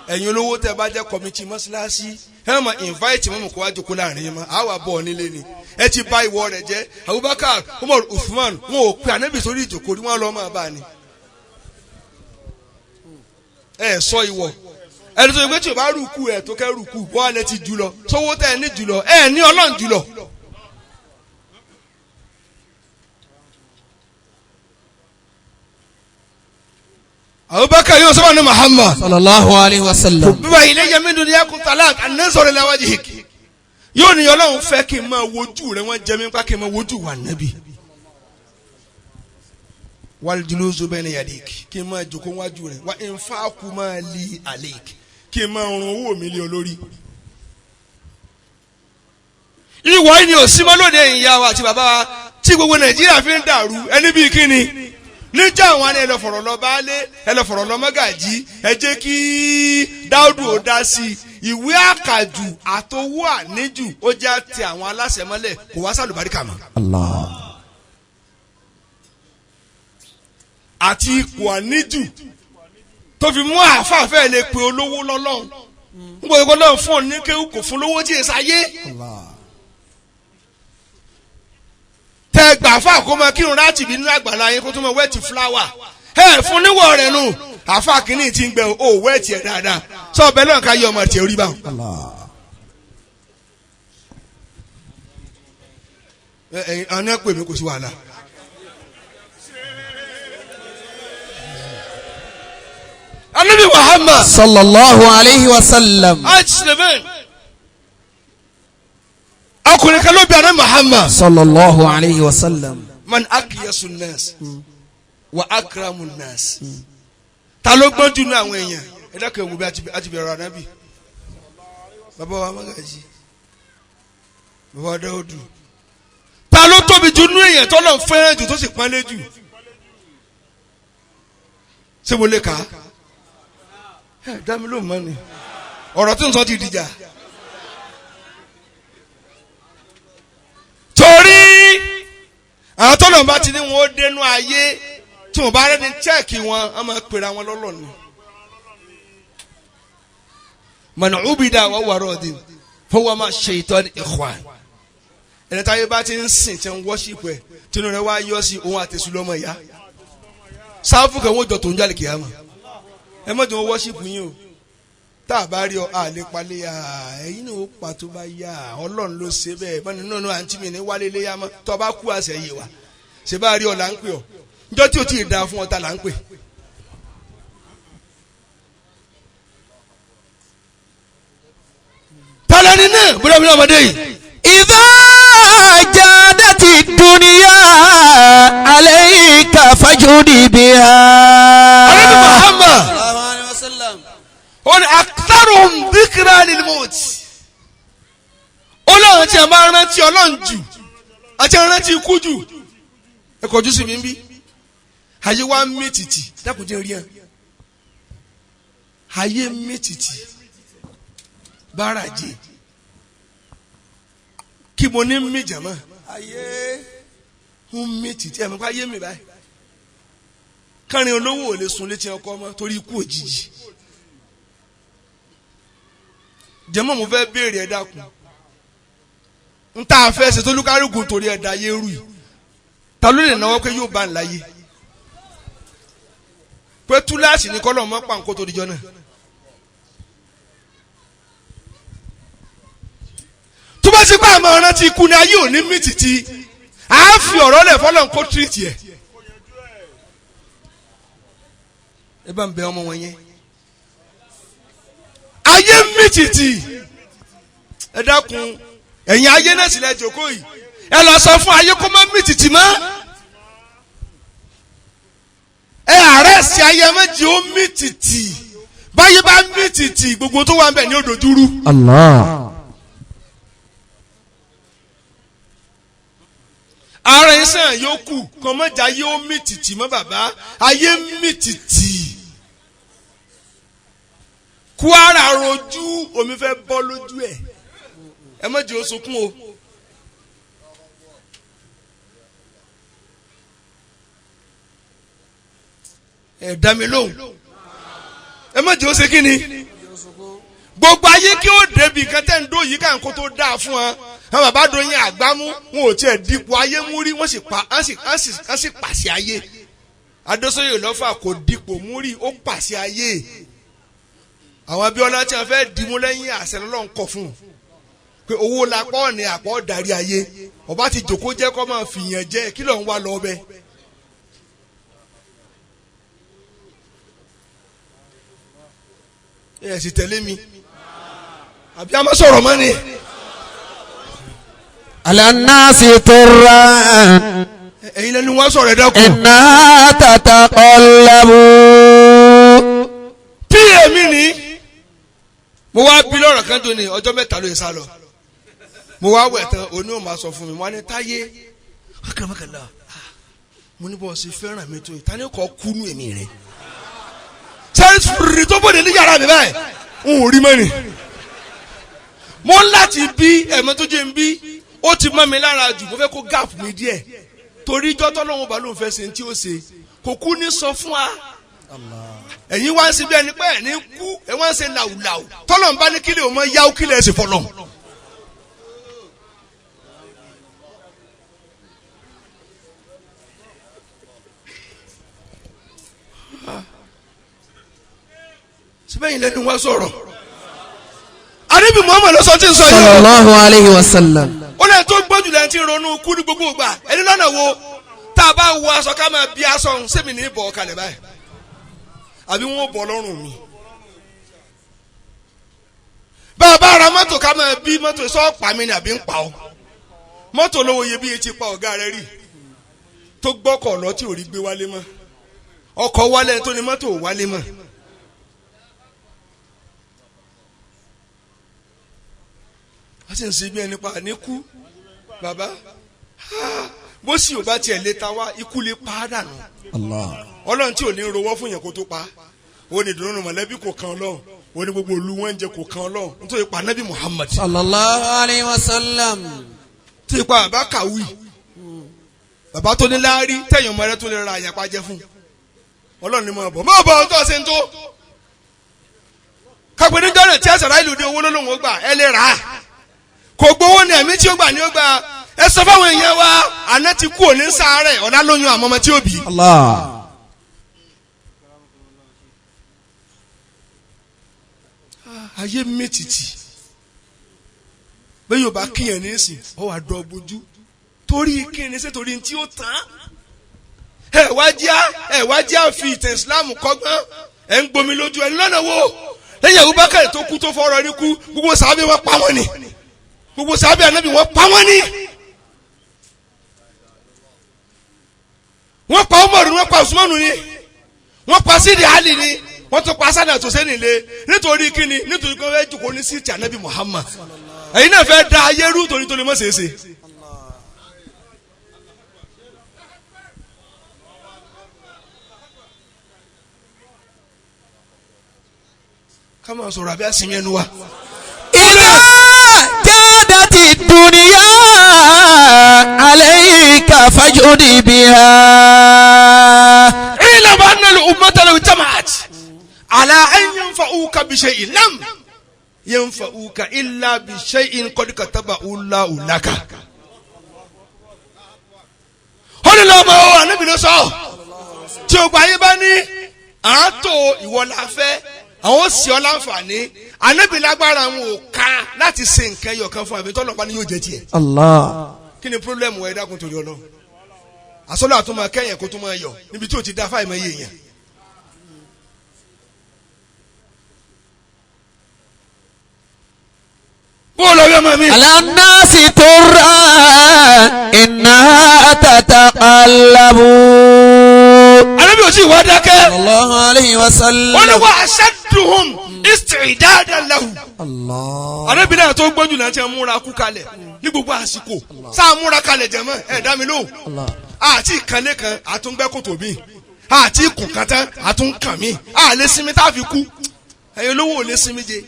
ẹ̀yin olówó tẹ́ bá jẹ́ kọmítì mọ́ṣáláṣí ẹ máa invite mọ́mọ́ kó wá jókòó láàrin yẹn mọ́ àwa bọ̀ nílé ni ẹ ti bà ìwọ rẹ̀ jẹ́ Abubakar Umar Usman wọn ò pe ànábì sórí ìjókòó rí wọn lọ máa bá a ni ẹ sọ ìwọ ẹni tó yẹ pé tí o bá rúkú ẹ tó kẹ́ rúkú bọ́ alẹ́ ti jù lọ sówó tẹ́ ẹ ní jù lọ ẹ ní Ọlọ́run jù lọ. Abubakar yóò sọ́wọ́n ní Muhammad sallallahu alayhi wa sallam. bíbá ilé yẹn mi dùn ní ẹkùn talak anẹ́sọ̀rọ̀ lẹ́wọ́dì hìkì yóò ní Ọlọ́run fẹ́ kí n máa wojú rẹ wọ́n jẹ́ mi pa kí n máa wojú wà nábì wal julusu bayna yadik kí n máa jókòó wájú rẹ wà infaqu máa li alik kí n máa rún owó mi lé olórí. ìwọ yìí ni òsínmọ́ lóde ìyá wa àti bàbá wa tí gbogbo Nàìjíríà fi ń dàrú ẹni bíi kíni níjà àwọn ni ẹlẹ́fọ̀rọ̀ lọ baálé ẹlẹ́fọ̀rọ̀ lọ mọ́gàjí ẹ jẹ́ kí Dáúdù ó dá sí i ìwé àkàjù àtowó àníjù ó jẹ́ àti àwọn aláṣẹ mọ́lẹ̀ kò wá sàlùbáríkà mọ́. Allah. àti ipò àníjù tó fi mú àfààfẹ́ lè pe olówó lọ́lọ́run ń gbọ́dọ̀ lọ́run fún òní kéwù kò fún lówó tí èsì ayé. tẹ gbà fún àkómọ kírun láti bí nínú àgbàlá yín kó tó mọ wẹ́ẹ̀tì fúláwà ẹ fún níwọ̀ rẹ̀ nù àfa kìíní ti ń gbẹ o wẹ́ẹ̀tì ẹ̀ dáadáa sọ ọbẹ̀ náà ká yẹ ọmọ tiẹ̀ orí bá. ẹ̀yin àwọn ẹ̀ pè mí kò sí wàhálà. Ànábì Muhammad sallallahu alayhi wa sallam. ajislemen ọkùnrin kan ló bí Ànábì Muhammad sallallahu alayhi wa sallam. man akiyasu nas wa akramu nas ta ló gbọ́n jù ní àwọn èèyàn ẹ dákẹ́ ìwò bí a ti bẹ̀rẹ̀ Ànábì bàbá wa Magaji bàbá wa Dáúdù ta ló tóbi jù ní èèyàn tó lọ fẹ́ràn jù tó sì pọ́nlé jù ṣé mo lè kà á ẹ dá mi ló mọ́ ni ọ̀rọ̀ tí n sọ ti dìjà torí àwọn tó lọ bá ti ní wọn ó dénú ayé tí wọn bá rẹni chẹ́ẹ̀kì wọn a máa pèrè àwọn lọ́lọ́ ni mọ̀nà ubida wà wà rọ̀dì fọwọ́ máa ṣe ìtọ́ ní ikhwan ẹni táyé bá ti ń sìn tí ń wọ́ṣípù ẹ̀ tinú rẹ̀ wá yọ sí òun àtẹ̀sù lọ́mọ ìyá sáfù kan wọ́n jọ tó ń jálè kìámà ẹ mọ̀ tí wọ́n wọ́ṣípù yín o tá a bá rí ọ a lè palẹ̀ yà ẹ̀yin náà ó pa tó bá yà Ọlọ́run ló ṣe bẹ́ẹ̀ bọ́ni nínú àǹtí mi ní wálé léyà mọ́ tó bá kú àṣẹ yìí wá ṣe bá rí ọ là ń pè ọ njọ́ tí o ti da fún ọ ta là ń pè. tọ́lẹ́ni náà búrọ́búrọ́ ọmọdé yìí. إذا جادت الدنيا عليك فاجهد بها. Ànábì Muhammad ó ní aktharuhum dhikra lil maut. Ọlọ́run tí a máa rántí Ọlọ́run jù àti rántí ikú jù ẹ kọjú sí mi ń bí ayé wa ń mí tìtì dákùnjẹ́ rí ẹ ayé ń mí tìtì bárajì kí mo ní mí jàmọ́ ayé ń mí tìtì ẹ̀ mọ̀ pé ayé mi báyìí kárin olówó ò lè sun létí ọkọ mọ́ torí ikú òjijì jẹ́mọ́ mo fẹ́ béèrè ẹ dákun n ta fẹ́ ṣe tó lúkárùkù torí ẹ̀dá ayé rú yìí ta ló lè náwó pé yóò bá ń láyé pé túláàsì ní kọ́lọ̀ mọ́ pàǹkó tó dijọ́ náà tó bá ti pa àmọ́ ọ̀rán ti kú ní ayé òní mí títí à á fi ọ̀rọ̀ lẹ̀ fọ́lọ́n kó tírìtì ẹ̀ ẹ bá ń bẹ ọmọ wọn yẹn ayé mí títí ẹ dákun ẹ̀yin ayé náà sì lẹ jókòó yìí ẹ lọ sọ fún ayé kó má mí títì mọ́ ẹ àárẹ̀ sí ayé méjì ó mí títì báyé bá mí títì gbogbo tó wà ń bẹ̀ ní òdòdúró. Allah. ara iṣẹ́ yòókù kan mọ́jà ayé ó mí títì mọ́ bàbá ayé mí títì Kwara rojú omi fẹ́ bọ́ lójú ẹ̀ ẹ má jẹ́ ó sunkún o. ẹ dá mi lóhùn ẹ má jẹ́ ó ṣe kí ni gbogbo ayé kí ó débi nǹkan tẹ́ ń dó yìí ká nǹkó tó dáa fún wa àwọn bàbá doyin àgbámú wọn ò tiẹ̀ dípò ayé mú rí wọ́n sì pàṣẹ ayé Adésóyè lọ́fà kò dípò mú rí ó pàṣẹ ayé àwọn Abíọ́lá tí wọ́n fẹ́ dìmú lẹ́yìn àṣẹ lọ́lọ́run kọ̀ fún un pé owó lapọ̀ ní àpọ̀ darí ayé ọba ti jòkó jẹ́ kó máa fìyàn jẹ́ kí ló ń wá lọ bẹ́ẹ̀. ẹ sì tẹ̀lé mi àbí a máa sọ̀rọ̀ mọ́ ni. على الناس طرا ẹ̀yin lẹ́nu wá sọ̀rọ̀ ẹ̀ dákun. إنها تتقلب. tí èmi ní mo wá bí lọ́rọ̀ kan tó ní ọjọ́ mẹ́ta ló yẹ sá lọ mo wá wẹ̀ tán oní ò máa sọ fún mi wọ́n á ní Táyé ọkàlọ́kàlọ́ mo ní bọ́ ṣe fẹ́ràn mi tó yìí tani kọ́ kúnú èmi rẹ̀ sẹ́rí fúri tó bòde ní yàrá mi báyìí n ò rí mọ́ni mo ń láti bí ẹ̀mọ́ tó jẹ́ ń bí ó ti mọ́ mi lára jù mo fẹ́ kó gáàpù mi díẹ̀ torí ijọ́ tọ́lọ́wọ́n bá lóun fẹ́ ṣe tí ó ṣe kò kú ní sọ fún wa ẹ̀yin wá ń ṣe bí ẹni pé ẹ̀ ní kú ẹ̀ wá ń ṣe làwùlàwù tọ́lọ̀ ń bá ní kílẹ̀ ò mọ yáwó kílẹ̀ ẹ̀ sì fọlọ́. síbẹ̀ yìí lẹ́nu wá sọ̀rọ̀ Ànábì Muhammad ló sọ tí ń sọ yìí. sallallahu alayhi wa sallam. ó lẹ́yìn tó gbójú lẹ́yìn tí ń ronú kú ní gbogbo ìgbà ẹni lọ́nà wo tá a bá wọ aṣọ ká máa bí aṣọ ọ̀hún sẹ́mi ní bọ̀ kalẹ̀ báyìí àbí wọ́n bọ̀ lọ́rùn mi. bá a bá ra mọ́tò ká máa bí mọ́tò sọ́ọ̀pá mi ni àbí ń pa ọ́ mọ́tò lówó iyebíye ti pa ọ̀gá rẹ̀ rí tó gbọ́kọ̀ lọ tí ò rí gbé wálé mọ́ ọkọ̀ wálé tó ní mọ́tò ò wálé mọ́. a sì ń ṣe bí ẹni pa ní kú bàbá bó sì ò bá tiẹ̀ lé ta wá ikú lè pa á dànù. Ọlọ́run tí ò ní rowọ́ fún yẹn kó tó pa ó ní ìdùnnú mọ̀lẹ́bí kò kan Ọlọ́run ó ní gbogbo olú wọn jẹ kò kan Ọlọ́run nítorí pa Nábì Muhammad. sallallahu alayhi wa sallam. tí ipa bàbá kàwé bàbá tó ní láárí tẹ̀yìn ọmọ rẹ tó lè ra àyàpá jẹ fún Ọlọ́run ni mo bọ̀ mọ́ bọ̀ ọ́n tó ṣe ń tó kápẹ́ níjọ́ náà tí àṣàrà ìlú dé owó lólóhùn ó gbà ẹ lè rà á kò gbowó ní ẹ̀mí tí ó gbà ní ó gbà ẹ sọ fáwọn èèyàn wa àná ti kú òní sáré ọ̀nà lóyún àmọ́ ọmọ tí ó bí. Allah. ayé mẹ́tìtì bẹ́ẹ̀ yóò bá kíyàn ní ìsìn ọ wà dọ̀ bójú torí kíni ṣe torí tí ó tán ẹ wá jẹ́ àfi ìtàn Islam kọ́gbọ́n ẹ̀ ń gbomi lójú ẹ̀ lọ́nà wo lẹ́yìn Abubakar tó kú tó fọ́rọ̀ ní kú gbogbo sàábì wọn pa wọ́n ni gbogbo sàábì ànábì wọn pa wọ́n ni wọ́n pa Umaru ni wọ́n pa Usmanu ni wọ́n pa Sidi Ali ni wọ́n tún pa Hasan àti Hussein nílé nítorí kíni nítorí pé wọ́n fẹ́ jòkó ní síìtì ànábì Muhammad ẹ̀yin náà fẹ́ da ayé rú torí tó lè mọ̀ ṣeéṣe. ká máa sọ̀rọ̀ àbí àsìmí ẹnu wa. إذا جادت الدنيا عليك فاجهد بها. اعلم أن الأمة لو اجتمعت على أن ينفعوك بشيء لم ينفعوك إلا بشيء قد كتبه الله لك. ó ní lọ́mọ o ànábì ló sọ tí o gba ayé bá ní àátó ìwọ la fẹ́ àwọn sì ọ láǹfààní ànábì lágbára àwọn ò ká láti ṣe nǹkan ẹyọ kan fún àbí tọ́lọ̀ bá ní yóò jẹ tiẹ̀. Allah. kí ni pírọ́blẹ́mù ẹ̀ dákun torí Ọlọ́run àsọlọ́ àtúmọ̀ kẹ́yìn kó tó máa yọ níbi tí o ti dá fáìmọ̀ yé yẹn. bóòlù ọyọ mọ mi. على الناس ترى إنها تتقلب. ànábì ò tí ì wá dákẹ́. الله عليه وسلم. wọ́n ní wà ashadduhum isti'dadan lahu. الله. ànábì náà tó gbójú náà ti múra kú kalẹ̀ ní gbogbo àsìkò sáà múra kalẹ̀ jẹ̀mọ́ ẹ̀ dá mi lóhùn. الله. àti ìkànnì kan àtúngbẹ́ kòtò mi àti ìkùn kan tán àtúnkàn mi àlẹ́ sinmi tá a fi kú ẹ̀yin olówó ò lè sinmi jẹ.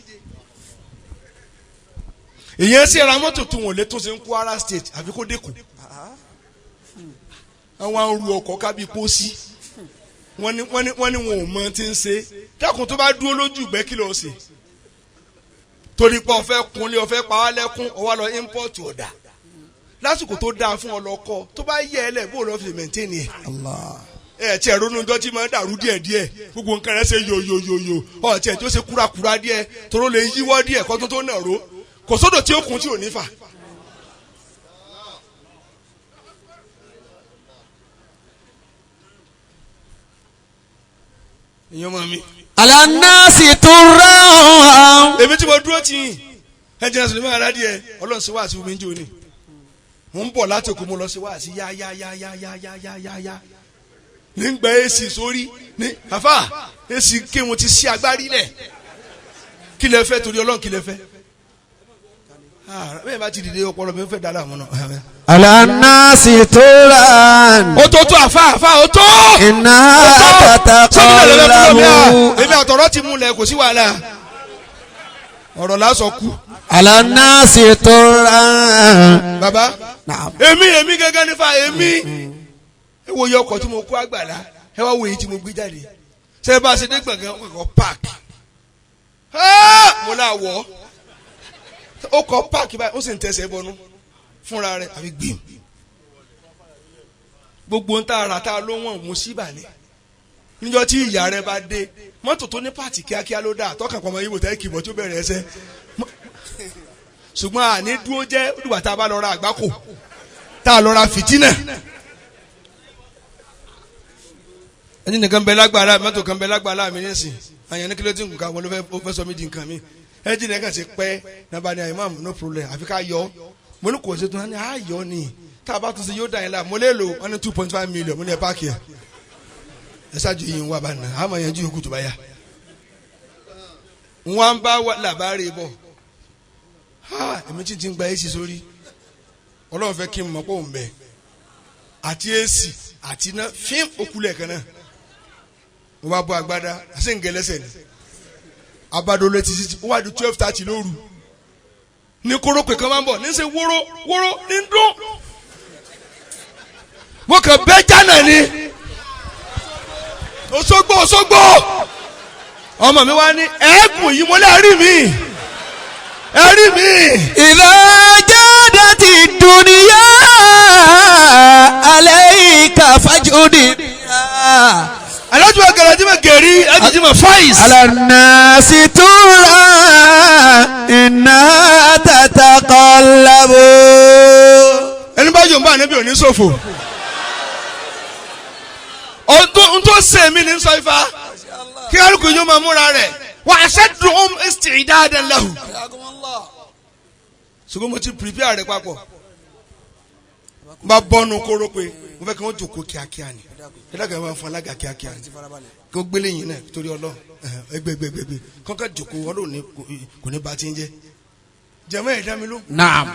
ìyẹn sí ẹ̀rọ mọ́tò tó wọn lé tó ṣe ń Kwara State àfi kó dẹ́kun. àwọn arú ọkọ̀ kábí pósí wọ́n ní wọn ò mọ tí ń ṣe dákun tó bá dúró lójú ìgbẹ́ kí ló ṣe torí pé ọ̀fẹ́ kunlé ọ̀fẹ́ pa wá lẹ́kún ọwọ́ lọ import ọ̀dà lásìkò tó dáa fún ọlọ́kọ tó bá yẹ ẹ lẹ̀ bó lọ́ọ́ fi maintain ẹ̀. ẹ tí ẹ ronú ọjọ́ tí máa ń dàrú díẹ̀díẹ̀ gbogbo nǹkan rẹ̀ ṣe yoyoyoyo ọ̀ tí ẹ tó ṣe kúrakúra díẹ̀ toró lè yíwọ́ díẹ̀ kó tó nà ró kò sódò tí ó kún tí ò ní fà. ìyẹn mọ mi. على الناس ترى. èmi tí mo dúró tì yín ẹ jẹ́ sùn ní mọ́ aládìẹ ọlọ́run sí wàásù mi ń jò ní. mo ń bọ̀ láti òkú mo lọ sí wàásù yáyáyáyáyáyáyá nígbà èsì sórí ní àfà èsì ké wọn ti ṣí agbárí lẹ̀ kí lẹ fẹ́ torí ọlọ́run kí lẹ fẹ́. bẹ́ẹ̀ bá ti dìde ọpọlọ mi fẹ́ dáadáa mọ́ náà. على الناس ترى. ó tó àfà ó tó. إنها تتقلب. èmi àtọ̀rọ̀ ti múlẹ̀ kò sí wàhálà ọ̀rọ̀ lásọ kú. على الناس ترى. baba نعم. èmi gẹ́gẹ́ nífa èmi ẹ wo iye ọkọ̀ tí mo kó àgbàlá ẹ wá wo èyí tí mo gbé jáde ṣé bá a ṣe dé gbọ̀ngàn ọkọ̀ park mo náà wọ̀ ọkọ̀ park báyìí ó sì ń tẹsẹ̀ bọnú fúnra rẹ̀ àfi gbìm gbogbo ń tá a rà tá a ló wọ̀n mo sí balẹ̀ níjọ́ tí ìyá rẹ̀ bá dé mọ́tò tó ní pààtì kíákíá ló dà tọ́kàn pọ̀ mọ́ ibo tẹ́ kìbọ̀ tó bẹ̀rẹ̀ ẹsẹ̀ ṣùgbọ́n àní dúró jẹ́ olùgbà tá a bá lọ ra àgbákò tá a lọ ra fìtínà ẹni nìkan bẹ lágbára mọ́tò kan bẹ lágbára mi nísìn àyàn ní kílódé nǹkan àwọn ló fẹ́ sọ mí di nǹkan mi ẹjì náà kàn ṣe pẹ́ nàbà ni imam no problem àfi ká yọ mo ní kò ṣe tó ní àyọ ni tá a bá tún ṣe yóò dà yín la mo lè lò wọ́n ní 2.5 million mo ní ẹ páàkì ẹ ẹ ṣáàjú yìí ń wá bá nà àmọ́ yẹn ju yòókù tó bá yá wọ́n bá làbárí bọ̀ èmi tí ti ń gba èsì sórí ọlọ́run fẹ́ kí n mọ̀ pé òun bẹ̀ àti èsì àti iná fíìm òkúlẹ̀ kan náà mo bá bọ́ agbádá àti ngẹlẹ́sẹ̀ ni abadolo ti ti wá di 12:30 lóru ní kórópè kan máa ń bọ̀ ní ṣe wóró ní dún mo kàn bẹ́ jánà ni Òṣogbo ọmọ mi wá ní ẹ̀ẹ́gùn yìí mo lè rí mi. إذا جادت الدنيا عليك فاجهد بها. alájú agàràjì ma gẹ̀rí ẹ̀jìjì ma fáìs. على الناس ترى ànábì ò ní ṣòfò ohun tó ṣe mí ní sọ ifá kí kálukú yóò máa múra rẹ̀ wa ashadduhum isti'dadan lahu ṣùgbọ́n mo ti prepare rẹ̀ papọ̀ bá bọ́nu kóró pé mo fẹ́ kí wọ́n jòkó kíákíá ni ẹ̀dàgbà máa fún alága kíákíá ni kí wọ́n gbélé yìí náà torí ọlọ́run ẹgbẹ́gbẹ́gbẹ́ kọ́kọ́ jòkó ọlọ́run kò ní bá ti ń jẹ́ jẹ́mọ́ ẹ̀dá mi ló. naam.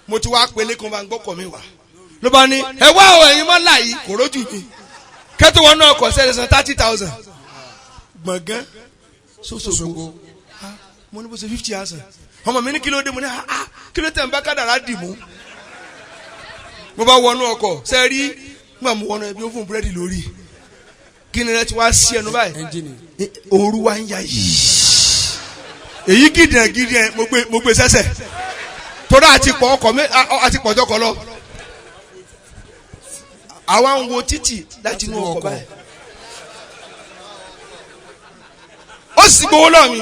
mo ti wá pélé kan bá ń gbọ́kọ̀ mi wá ló bá ní ẹ wá ọ ẹ̀yin mọ́ láyìí kò rójú mi kẹ́tù wọn náà kọ̀ sẹ́yìn san 30,000 gbọ̀ngàn Sóṣogbo mo ní bó ṣe 50 àṣà ọmọ mi ní kí ló dé mo ní kí ló tẹ̀ ń bá kádàrá dì mú mo bá wọnú ọkọ̀ ṣe rí nígbà mo wọnú ẹbí ó fún búrẹ́dì lórí kí ni rẹ ti wá sí ẹnu báyìí ooru wa ń ya yìí èyí gidigan mo gbé sẹ́sẹ̀ torí àti pọ̀ ọkọ̀ mi àti pọ̀jọ́ kọ lọ àwa ń wo títì láti inú ọkọ̀ báyìí ó sì gbowó lọ mi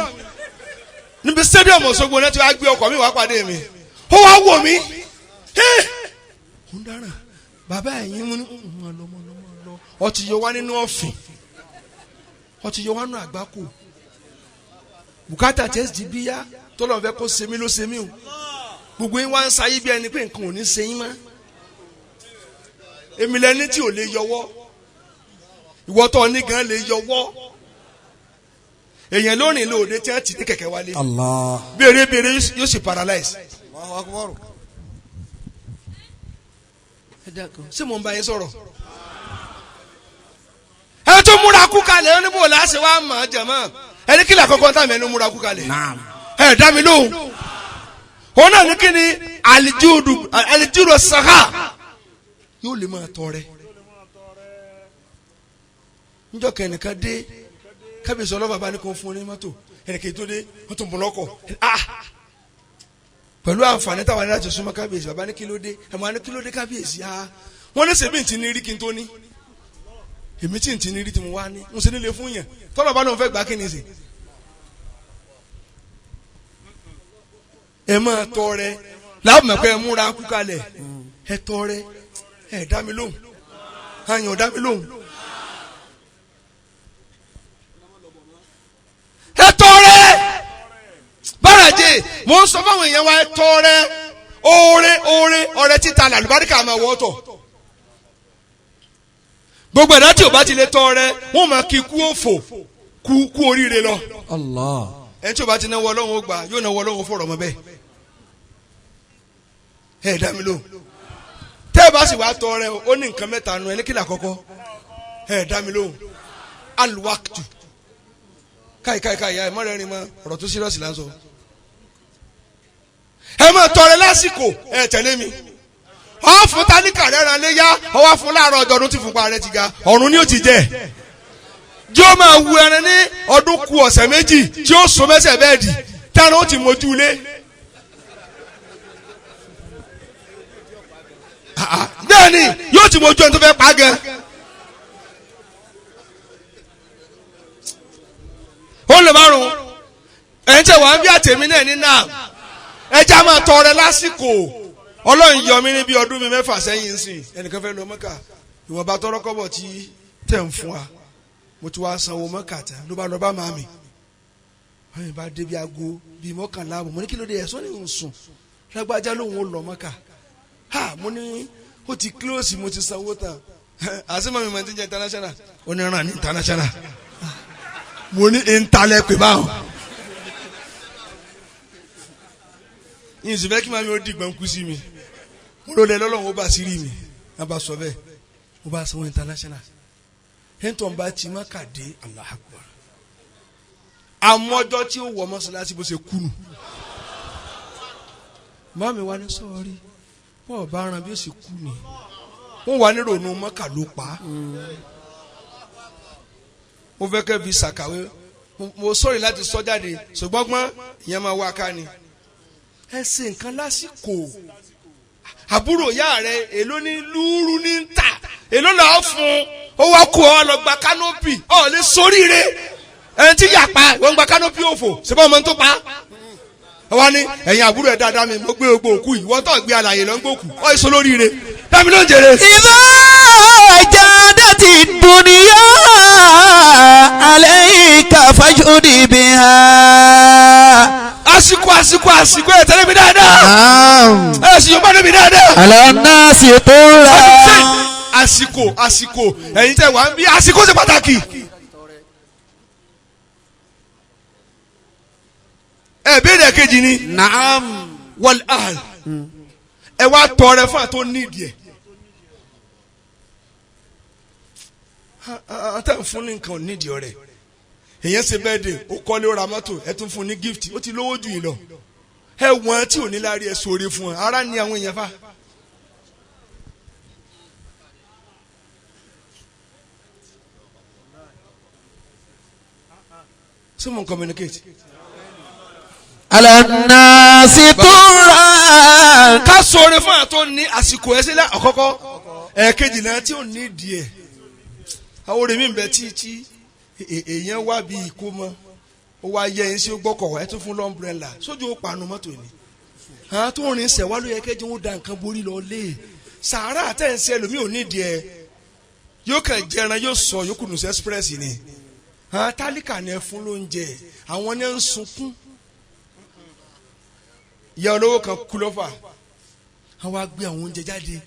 níbi stadium Òṣogbo náà ti wá gbé ọkọ̀ mi wá pàdé mi ó wá wò mí ń dáràn bàbá ẹ̀yìn mú ní lọ ọtí yọ wá nínú ọ̀fìn ọtí yọ wá nínú àgbákò bùkátà tẹ́sí bíyá tó lọ́n fẹ́ kó semi ló semi o gbogbo yín wá ń sáyé bí ẹni pé nǹkan ò ní ṣe yín mọ́ èmi lẹni tí ò lè yọwọ́ ìwọ tó ní gan lè yọwọ́ èèyàn lónìí lóde tí wọ́n ti ní kẹ̀kẹ́ wálé béèrè yóò sì paralyze. ṣé mo ń bá yín sọ̀rọ̀ ẹ tó múra kú kalẹ̀ ẹ ní bò láṣẹ wa mọ̀ ọ́ jẹ̀mọ́ ẹ ní kílẹ̀ àkọ́kọ́ tá mi ẹni múra kú kalẹ̀ ẹ dá mi lóhùn òun náà ní kí ni alijudu saha yóò lè máa tọrẹ níjọ́ kẹ́nìkan dé kábíyèsí ọlọ́ba bá ní kó fún un ní mọ́tò ẹnìkan tó dé wọ́n tún bọ̀ lọ́kọ̀ pẹ̀lú àǹfààní táwọn aláàjọ súnmọ́ kábíyèsí bàbá ní kí ló dé ẹ̀mọ́ ní kí ló dé kábíyèsí wọ́n ní sèmi ti ní rí kí n tó ní èmi tí n ti ní rí tí mo wá ní n ṣe nílé fún yẹn tọ́lọ̀ bá náà fẹ́ gbà kí ni sè. ẹ máa tọrẹ láwọn mọ̀ pé ẹ múra kú kalẹ̀ ẹ tọrẹ ẹ dá mi lóhùn àyàn dá mi lóhùn. ẹ tọrẹ bárajẹ mo ń sọ fáwọn èèyàn wa ẹ tọrẹ ọrẹ títa làlùbáríkà máa wọ́ tọ̀ gbogbo ẹ̀dá tí o bá ti lè tọrẹ wọ́n máa kí kú òfò kú oríire lọ. Allah. ẹni tí o bá ti náwó ọlọ́run ó gbà yóò náwó ọlọ́run fọ̀rọ̀ mọ́ bẹ́ẹ̀. ẹ dá mi lò tẹ́ ẹ bá sì wá tọrẹ ó ní nǹkan mẹ́ta nu ẹni kí là kọ́kọ́ ẹ dá mi lò alwaktu káyìí ẹ mọ́ rẹ̀ rìn mọ́ ọ̀rọ̀ tó sírọ́ọ̀sì là ń sọ. ẹ máa tọrẹ lásìkò ẹ tẹ̀lé mi ọ fún tálíkà rẹ ran léyà ọwọ́ fún láàárọ̀ ọjọ́ ọdún tí fúnpa rẹ ti ga ọ̀run ni ó ti jẹ́ jí ó máa wu ẹran ní ọdún ku ọ̀sẹ̀ méjì tí ó so mẹ́sẹ̀ bẹ́ẹ̀dì táwọn ó ti mójú lé bẹ́ẹ̀ ni yóò ti mójú ẹni tó fẹ́ pa gan ó lè márùn ẹ̀yin tẹ̀ wá ń bí àtẹ̀mí náà ní náà ẹja máa tọrẹ lásìkò. Ọlọ́run yọ mí ní bí ọdún mi 6 sẹ́yìn sí ẹnìkan fẹ́ lọ Mẹ́kà ìwọ̀nba tọrọ kọ́bọ̀ tí tẹ̀ ń fún wa mo ti wá sanwó Mẹ́kà tán ló bá lọ bá màmí wọ́n yìí bá dé bí aago bíi 11 mo ní kí ló dé ẹ̀sọ́ ní ń sùn lágbájá lòun ò lọ Mẹ́kà mo ní ó ti close mo ti sanwó tán àsìmọ́ mi máa ti jẹ́ international ó ní ràn ní international mo ní intalẹ̀ pé báwọn yìí sì fẹ́ kí màmí ó dìgbọ́n kú sí mi mo lò lẹ lọ́lọ́run ó bá sí rí mi a bá sọ bẹ́ẹ̀ ó bá sanwó international henton bá ti má kàdé Allahu Akbar àmọ́jọ́ tí ó wọ mọ́sálásí bó ṣe kúrú màmí wa ní sọ́ọ́rí bọ́ọ̀ bá ran bí ó sì kú ni wọ́n wà ní ronú mọ́kà ló pa á mo fẹ́ kẹ́ fi ṣàkàwé mo sọ̀rọ̀ láti sọ jáde ṣùgbọ́n gbọ́n ìyẹn máa wá ká ni ẹ ṣe nǹkan lásìkò àbúrò ìyá rẹ èló ní lúúrú ní ń tà èló lọ́ọ́ fún ó wá kó ọ lọ gba kánópì ọ lè sóríire ẹni tí yà pa ìwọ ń gba kánópì òfò ṣùgbọ́n ọmọ tó pa wọ́n ní ẹ̀yin àbúrò ẹ̀ dáadáa mi mo gbé gbogbo òkú yìí wọ́n tó gbé alàyè lọ ń gbòkú ọ èso lóríire dá mi ló ń jèrè. إذا جادت الدنيا عليك فاجهد بها. àsìkò ẹ̀ tẹ́lẹ̀ mi dáadáa. ẹ̀ sì yóò bá mi dáadáa. على الناس طرا. àsìkò ẹ̀yin tẹ́ wà ń bí àsìkò ṣe pàtàkì. ẹ béèrè kejì ni. نعم. wal ahl. ẹ wá tọrẹ fún àtó nídìí ẹ. àtẹ fún ní nǹkan nídìí ọ̀rẹ́. èyàn ṣe birthday ó kọ́lé ó ra mọ́tò ẹ tún fún ní gift ó ti lówó jù yín lọ. ẹ wọ́n tí ò ní lárí ẹ sóore fún ẹ ara ní àwọn èèyàn fa. someone communicate. على الناس طرا. ká sóore fún àtó ní àsìkò ẹ sílẹ̀ àkọ́kọ́ ẹ̀ẹ̀kejì náà tí ò ní ìdí ẹ̀ àwọn orin mi ń bẹ tí èèyàn wá bí ikú mọ́ ó wá yẹ ẹyin sí ó gbọ́kọ̀ wá ẹ tún fún lọ́mbrẹ́là sójú ó panu mọ́tò ni àwọn tó ń rin sẹ̀ wá ló yẹ kẹ́jọ́ ó da nǹkan borí lọ lé sàárà àtẹ̀sẹ̀ ẹlòmíì ò ní ìdí ẹ̀ yóò kàn jẹran yóò sọ yóò kùnú sí express ni àwọn tálíkà ni ẹ fún lóúnjẹ àwọn ni ẹ ń sunkún ìyá olówó kan kú lọ́fà àwọn wá gbé àwọn oúnjẹ jáde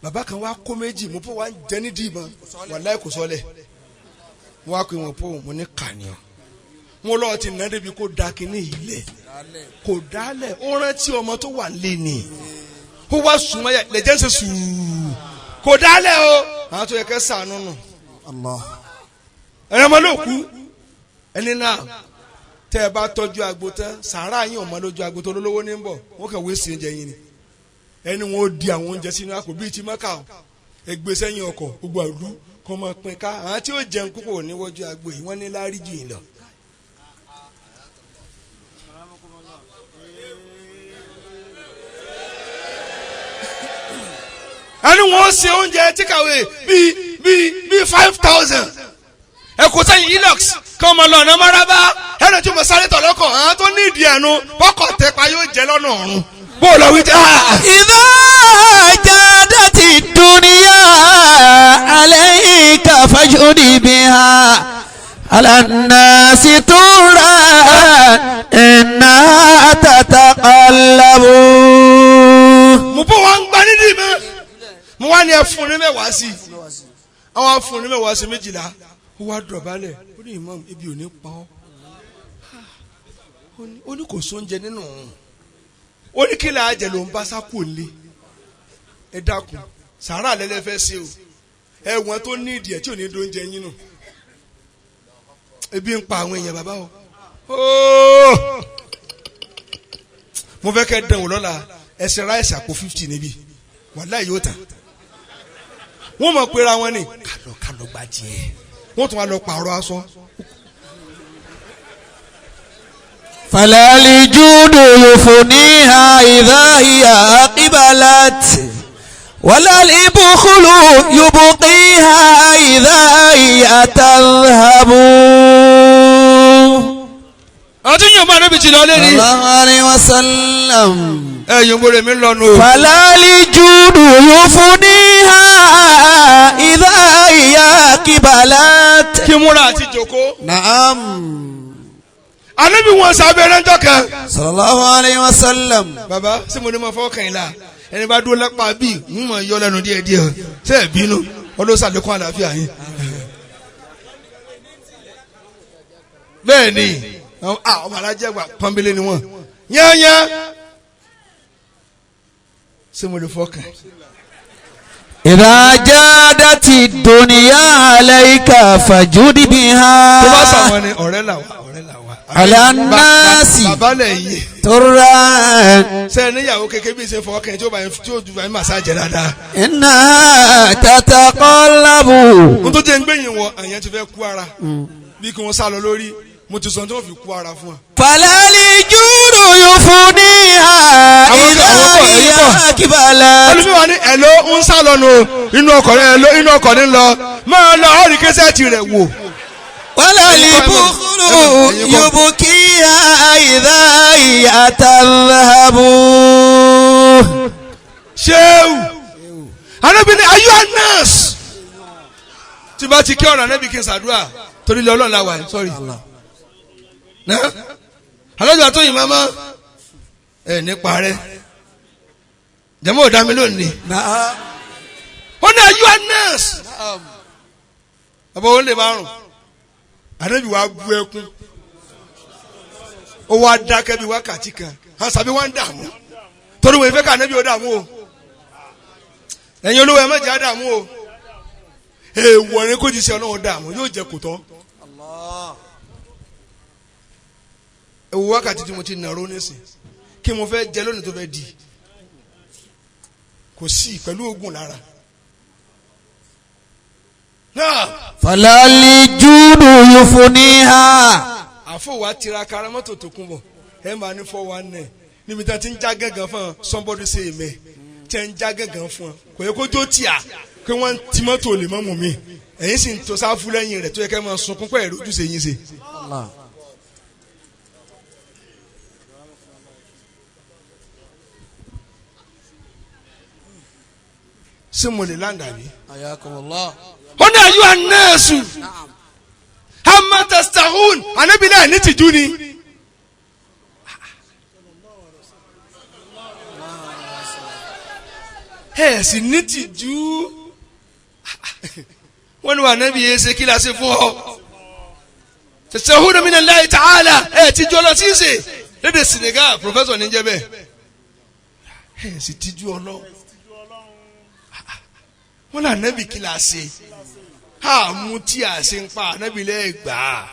bàbá kan wá kó méjì mo pọ̀ wá jẹ ní dìbọn wàláhì kò sọlẹ̀ wọ́n wá pé wọ́n pọ̀ mo ní kàníọ̀ wọ́n lọ́ọ́ ti nà débi kó da kínní ilẹ̀ kò dálẹ̀ ó rántí ọmọ tó wà lé ni ó wá sùnmọ́ yà lẹ́jẹ̀ ń ṣe sùúrù kò dálẹ̀ o àwọn tó yẹ kẹ́ sànú nù ẹ̀rọ ọmọ ló kú ẹni náà tẹ́ ẹ bá tọ́jú agbo tán sàárà yín ọmọ lójú agbo tó lólówó ní bọ̀ wọ́n kàn wé sí oúnjẹ yín ni ẹni wọn ó di àwọn oúnjẹ sínú àpò bíi ti mọ́kà ẹgbẹ́ sẹ́yìn ọkọ̀ gbogbo àlú kọ́ máa pín ká àwọn tí ó jẹun púpọ̀ níwájú agbo yìí wọ́n ní láárí jù yín lọ. ẹni wọn ó ṣe oúnjẹ tíkàwé bíi 5,000 ẹ kò sẹ́yìn ilox kọ́ ọmọ lọ́nà mọ́rábá ẹni tí mo sáré tọ̀ lọ́kọ̀ àwọn tó ní ìdí ẹnu bọ́kọ̀ tẹpa yóò jẹ lọ́nà ọ̀run bó lọ wí jẹ́. إذا جادت الدنيا عليك فاجهد بها على الناس طرا إنها تتقلب. mo bó wa ń gba nídìí mi mo wá ní ẹ fún ní mẹ́wàá sí àwọn afún ní mẹ́wàá sí 12 ó wá dọ̀bálẹ̀ ó ní imam ibi ò ní pa ọ́ ó ní kò sóúnjẹ nínú òun ó ní kí làá jẹ ló ń bá sákò lé ẹ dákun sàárà lẹ́lẹ́ fẹ́ ṣe o ẹ̀wọ̀n tó ní ìdí ẹ̀ tí ò ní dóúnjẹ yín nù ebi ń pa àwọn èèyàn bàbá o mo fẹ́ kẹ́ dẹ̀wò lọ́la ẹsẹ̀ ráìsì àpò 50 níbí wàláhì yóò tà wọ́n mọ̀ pé ra wọn ni kálọ̀ gba tiẹ̀ wọ́n tún wá lọ pààrọ̀ aṣọ. فلا الجود يفنيها إذا هي أقبلت ولا البخل يبقيها إذا هي تذهب. ọdún yóò máa níbi jìnnà lẹ́ni. sallallahu alayhi wa sallam. ẹ̀yin mo rè mí lọ́nu. فلا الجود يفنيها إذا هي أقبلت. kí múra àti jòkó. نعم. Ànábì wọn sábẹ́rẹ́ ńjọ́ kan. sallallahu alayhi wa sallam. bàbá sí mo ní ma fọwọ́ kàn yín la ẹni bá dúró lápá bíi ń mọ̀ yọ lẹ́nu díẹ̀díẹ̀ ṣe é bínú ọlọ́sàlẹ́kùn àlàáfíà yín. bẹ́ẹ̀ ni ọmọ alájẹgbà pọ́nbélé ni wọ́n yányá sí mo lè fọwọ́ kàn. إذا جادت الدنيا عليك فجد بها. tó bá sàwọn ni ọ̀rẹ́ làwà. على الناس bàbá lẹ̀ yìí. ترى sẹ́yìn níyàwó kékeré bí ṣe fọwọ́ kàn tí ó bá yín màsáàjẹ́ dáadáa. إنها تتقلب. n tó jẹ́ ń gbẹ̀yìn wọ àyàn ti fẹ́ kú ara bí kí wọ́n sá lọ lórí mo ti sọ tí wọ́n fi kú ara fún wa. فلا الجود يفنيها إذا هي أقبلت. olùfẹ́ wa ní ẹ̀ló ń sá lọ nù inú ọkọ̀ ní lọ máa lọ ọ̀rí kẹsẹ̀tì rẹ̀ wò. ولا البخل يبكيها إذا هي تذهب. ṣéwù Ànábì ní ayú anas tí bá ti kí ọ̀rọ̀ Ànábì kí n ṣàdúrà torí ilé Ọlọ́run la wà sọ́rí alájọ àtọ́yìn máma ẹ̀ nípa rẹ̀ jẹ́mọ́ ò dá mi lónìí wọ́n ní ayú anas bàbá wọn lè márùn Ànábì wa bú ẹkún ó wá dákẹ́ bí wákàtí kan àwọn sàbí wọn ń dààmú torí wọn ìfẹ́ ká Ànábì ó dààmú o ẹ̀yin olówó ẹ má jẹ́ àdààmú o èèwọ̀ ni kò jí sí Ọlọ́run dààmú yóò jẹ kò tọ́ ewu wákàtí tí mo ti nàró nísìn kí mo fẹ́ jẹ lónìí tó fẹ́ di kò sí pẹ̀lú oògùn lára náà. falali judu yufuniha. àfọwà tiraka ara mọ́tò tó kún bọ̀ ẹ máa ní 419 níbi tí wọ́n ti ń já gángan fún ọ somebody say amen tí wọ́n ń já gángan fún ọ kò yẹ kó jó tìá pé wọ́n ti mọ́tò lè mọ́ mú mi ẹ̀yin sì ń tó sáfù lẹ́yìn rẹ̀ tó yẹ kẹ́ máa sunkún pẹ̀lú ojúṣe yín ṣe. ṣé mo lè láǹdà bí. ó ní ayú anẹ́ẹ̀sù hamatastahun Ànábì náà ní tìjú ni. ẹ sì ní tìjú wọ́n ní wà Ànábì yẹn ṣe kí la ṣe fún ọ. tastahun minallahi ta'ala ẹ tìjú ọlọ tí ń ṣe lédè Senegal professor níjẹ bẹ́ẹ̀ ẹ sì tìjú ọlọ. wọ́n ní Ànábì kí la ṣe àmú tí a ṣe ń pa Ànábì lẹ́gbàá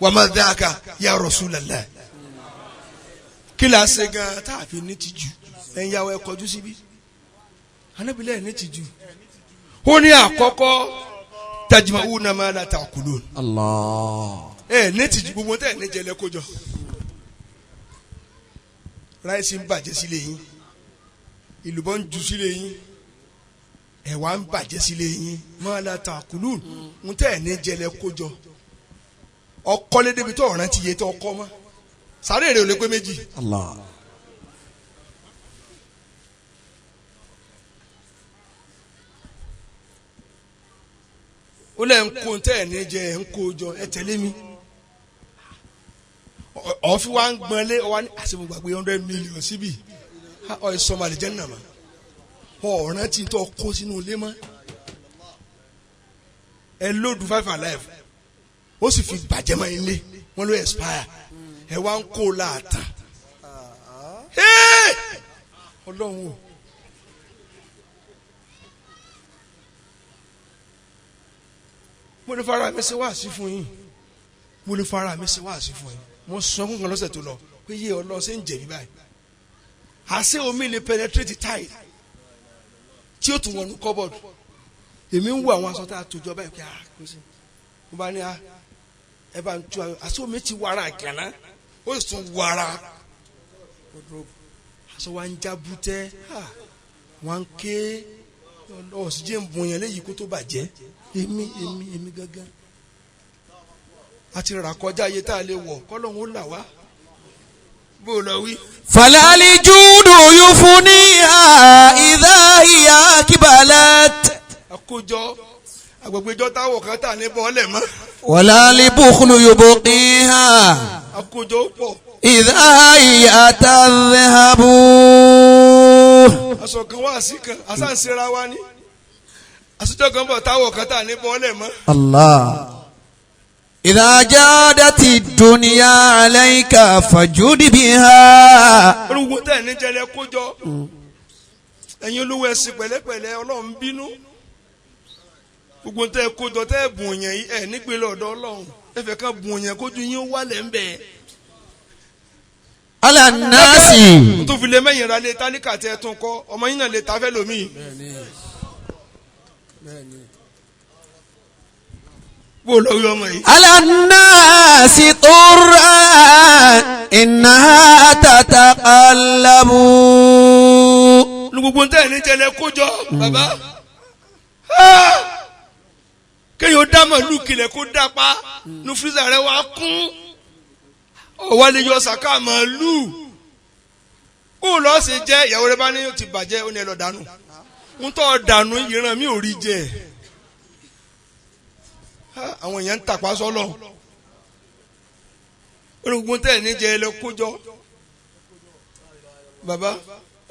wàmàdáka ya Rasulullah kí la ṣe gan tá a fi ní tìjú ẹ̀yin yàwó ẹ kọjú síbí Ànábì lẹ́ẹ̀ ní tìjú ó ní àkọ́kọ́ tajma'una ma la ta'kulun ẹ ní tìjú gbogbo tẹ̀ ní jẹlẹ kójọ ráìsì ń bàjẹ́ sílé yín ìlùbọ́ ń ju sílé yín ẹ̀wà ń bàjẹ́ sílé yín máa la ta'kulun ń tẹ̀ ní jẹlẹ kójọ ọkọ́lé débi tó ọ̀ràn ti yé tó ọkọ́ mọ́ sáré rẹ̀ ò lè pé méjì. ó lẹ̀ ń kó tẹ̀ ní jẹ ẹ̀ ń kó jọ ẹ tẹ̀lé mi ọ̀fi wa ń gbọ́n lé ọwọ́ ní àṣemọ̀gbàgbé 100 million síbi ọ̀ ìsọmọlẹ̀ jẹ́ nàmá ọ̀ràn tí tó kó sínú ilé mọ́ ẹ lóòdù 5 alive ó sì fi bàjẹ́ mọ́ ilé wọ́n ló expire ẹ wá ń kó láàtà Ọlọ́run o mo lè fara mi ṣe wáàsí fún yín mo lè fara mi ṣe wáàsí fún yín mo sọ fún kan lọ́sẹ̀ tó lọ pé yé Ọlọ́run ṣe ń jẹ̀bi báyìí àṣé omi lè penetrate tide tí ó tún wọnú cupboard èmi ń wo àwọn aṣọ tá a tó jọ báyìí pé kò sí mo bá ní ẹ bá ń tú aṣọ omi ti wàrà gànà ó sì tún wàrà aṣọ wa ń já bútẹ́ wọn ń ké ọ̀sìjẹ́ ń bùn yẹn léyìí kó tó bàjẹ́ èmi gángan a ti rà kọjá ayé tá a lè wọ̀ kọ́lọ́hún ó là wá bó o lọ wí. falali judu yufuniha idha hiya kibalat. àkójọ agbègbèjọ táwọn kan tà ní bọ́ọ̀lẹ̀ mọ́. walali bukhlu yubqiha. àkójọ pọ̀. idha hiya tadhhabu. aṣọ kan wá sí kan àṣàǹṣera wa ní aṣọjọ kan bọ̀ táwọn kan tà ní bọ́ọ̀lẹ̀ mọ́. Allah. idha jadati dunya alayka fajud biha. olùwò tẹ̀ ní jẹlẹ kójọ ẹ̀yin olówó ẹ̀sìn pẹ̀lẹ́pẹ̀lẹ́ Ọlọ́run bínú gbogbo tẹ kójọ tẹ bùn yẹn ẹ nígbè lọ́dọ̀ Ọlọ́run ẹ fẹ́ kàn bùn yẹn kójú yín wálẹ̀ ń bẹ̀. ala nasi. tó fi lè mẹ́yìn ra lé tálíkà tẹ tún kọ́ ọmọ yín náà lè ta fẹ́ lómi. bó lọ rí ọmọ yìí. ala nasi turra innaha tataqallabu. ní gbogbo tẹ ní jẹlẹ kójọ bàbá kéèyàn dá màlúù kilẹ̀ kó dá pa ní fírísà rẹ wá kún ọ̀wá lè yọ sàká màlúù ó lọ́ọ́ ṣe jẹ́ ìyàwó rẹ bá ní ti bàjẹ́ ó ní ẹ lọ dànù ń tọ́ dànù ìran mi ò rí jẹ àwọn èèyàn ń tàpá sọ́lọ̀ olùgbọ́n tẹ̀ ní jẹ ẹlẹ́ kójọ bàbá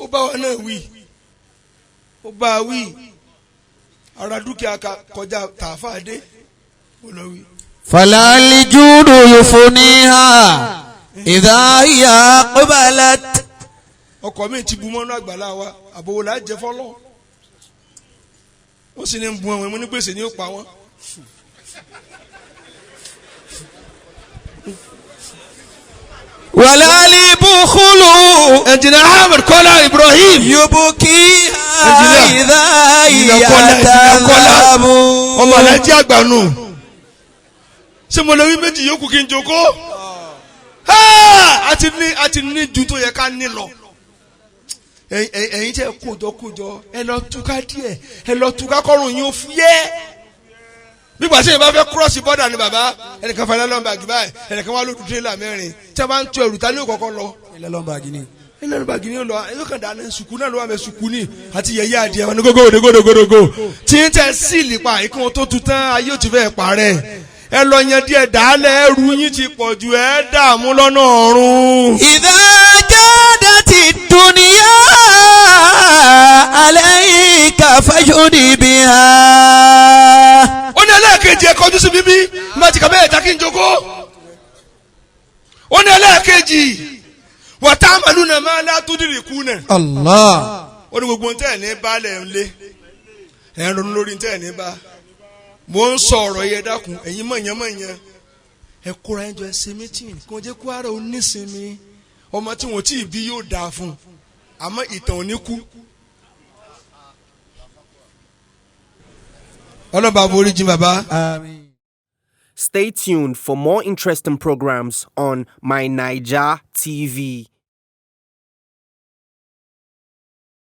ó bá wa náà wí ó bá a wí ara dúkìá kọjá tààfàdé ó lọ wí. فلا الجود يفنيها إذا هي أقبلت. ọkọ mi ti bu mọ́nú àgbàlá wa àbòwò là á jẹ fọ́lọ́ wọ́n sì ní bu àwọn ẹ̀mú ní gbèsè ní ó pa wọ́n. ولا البخل ẹnjìnà Ahmed Kọ́lá Ibrahim يبكيها Engineer. إذا هي Engineer Kọ́lá. تذهب. ọmọ alájí àgbà nù ṣé mo lè wí méjì yòókù kí n jókòó a ti ní ju tó yẹ ká ní lọ ẹ̀yin tẹ́ kójọ ẹ lọ túká díẹ̀ ẹ lọ túká kọ́rùn yín ó fúyẹ́ nígbà tí yẹn bá fẹ́ cross border ni bàbá ẹnìkan fẹ́ lọ́nbàgì báyìí ẹnìkan wà lójú tírélà mẹ́rin tí a bá ń tu ẹrù ta ní òkọ̀kọ̀ lọ lọ́nbàgì ni. lọ́nbàgì ni ó lọ ẹ̀yọ́ kan dáná sùkú náà ló wà mẹ́ sùkú ni àti yẹ̀yẹ́ adìẹ wọn ní gógógógógógó tí ń tẹ́ síìlì pa ìkún wọn tó tu tán ayé ò ti fẹ́ parẹ́ ẹ lọ yan díẹ̀ dàálẹ̀ ẹrù yín ti pọ̀ ju ẹ dààmú lọ́nà ọ̀run. إذا جادت الدنيا عليك فجد بها. ó ní ẹlẹ́ẹ̀kejì ẹ kọjú sí bíbí má ti kà bẹ́ẹ̀ ta kí n jókòó. ó ní ẹlẹ́ẹ̀kejì wa ta'maluna ma la tudrikuna. الله. ó ní gbogbo ntẹ́ ní baálẹ̀ ń lé ẹ̀ ń ronú lórí ntẹ́ ní bá. mo ń sọ ọ̀rọ̀ yẹn dákun ẹ̀yin mọ̀nyẹ́mọ̀nyẹ́ ẹ kóra ẹ jọ ẹ ṣe mítìn kí wọ́n jẹ́ kó ara ò nísinmi ọmọ tí wọ́n tí ì bí yóò dáa fún un àmọ́ ìtàn ò ní kú. ọlọ́ba aborí jí bàbá. آمين. Stay tuned for more interesting programs on My Naija TV.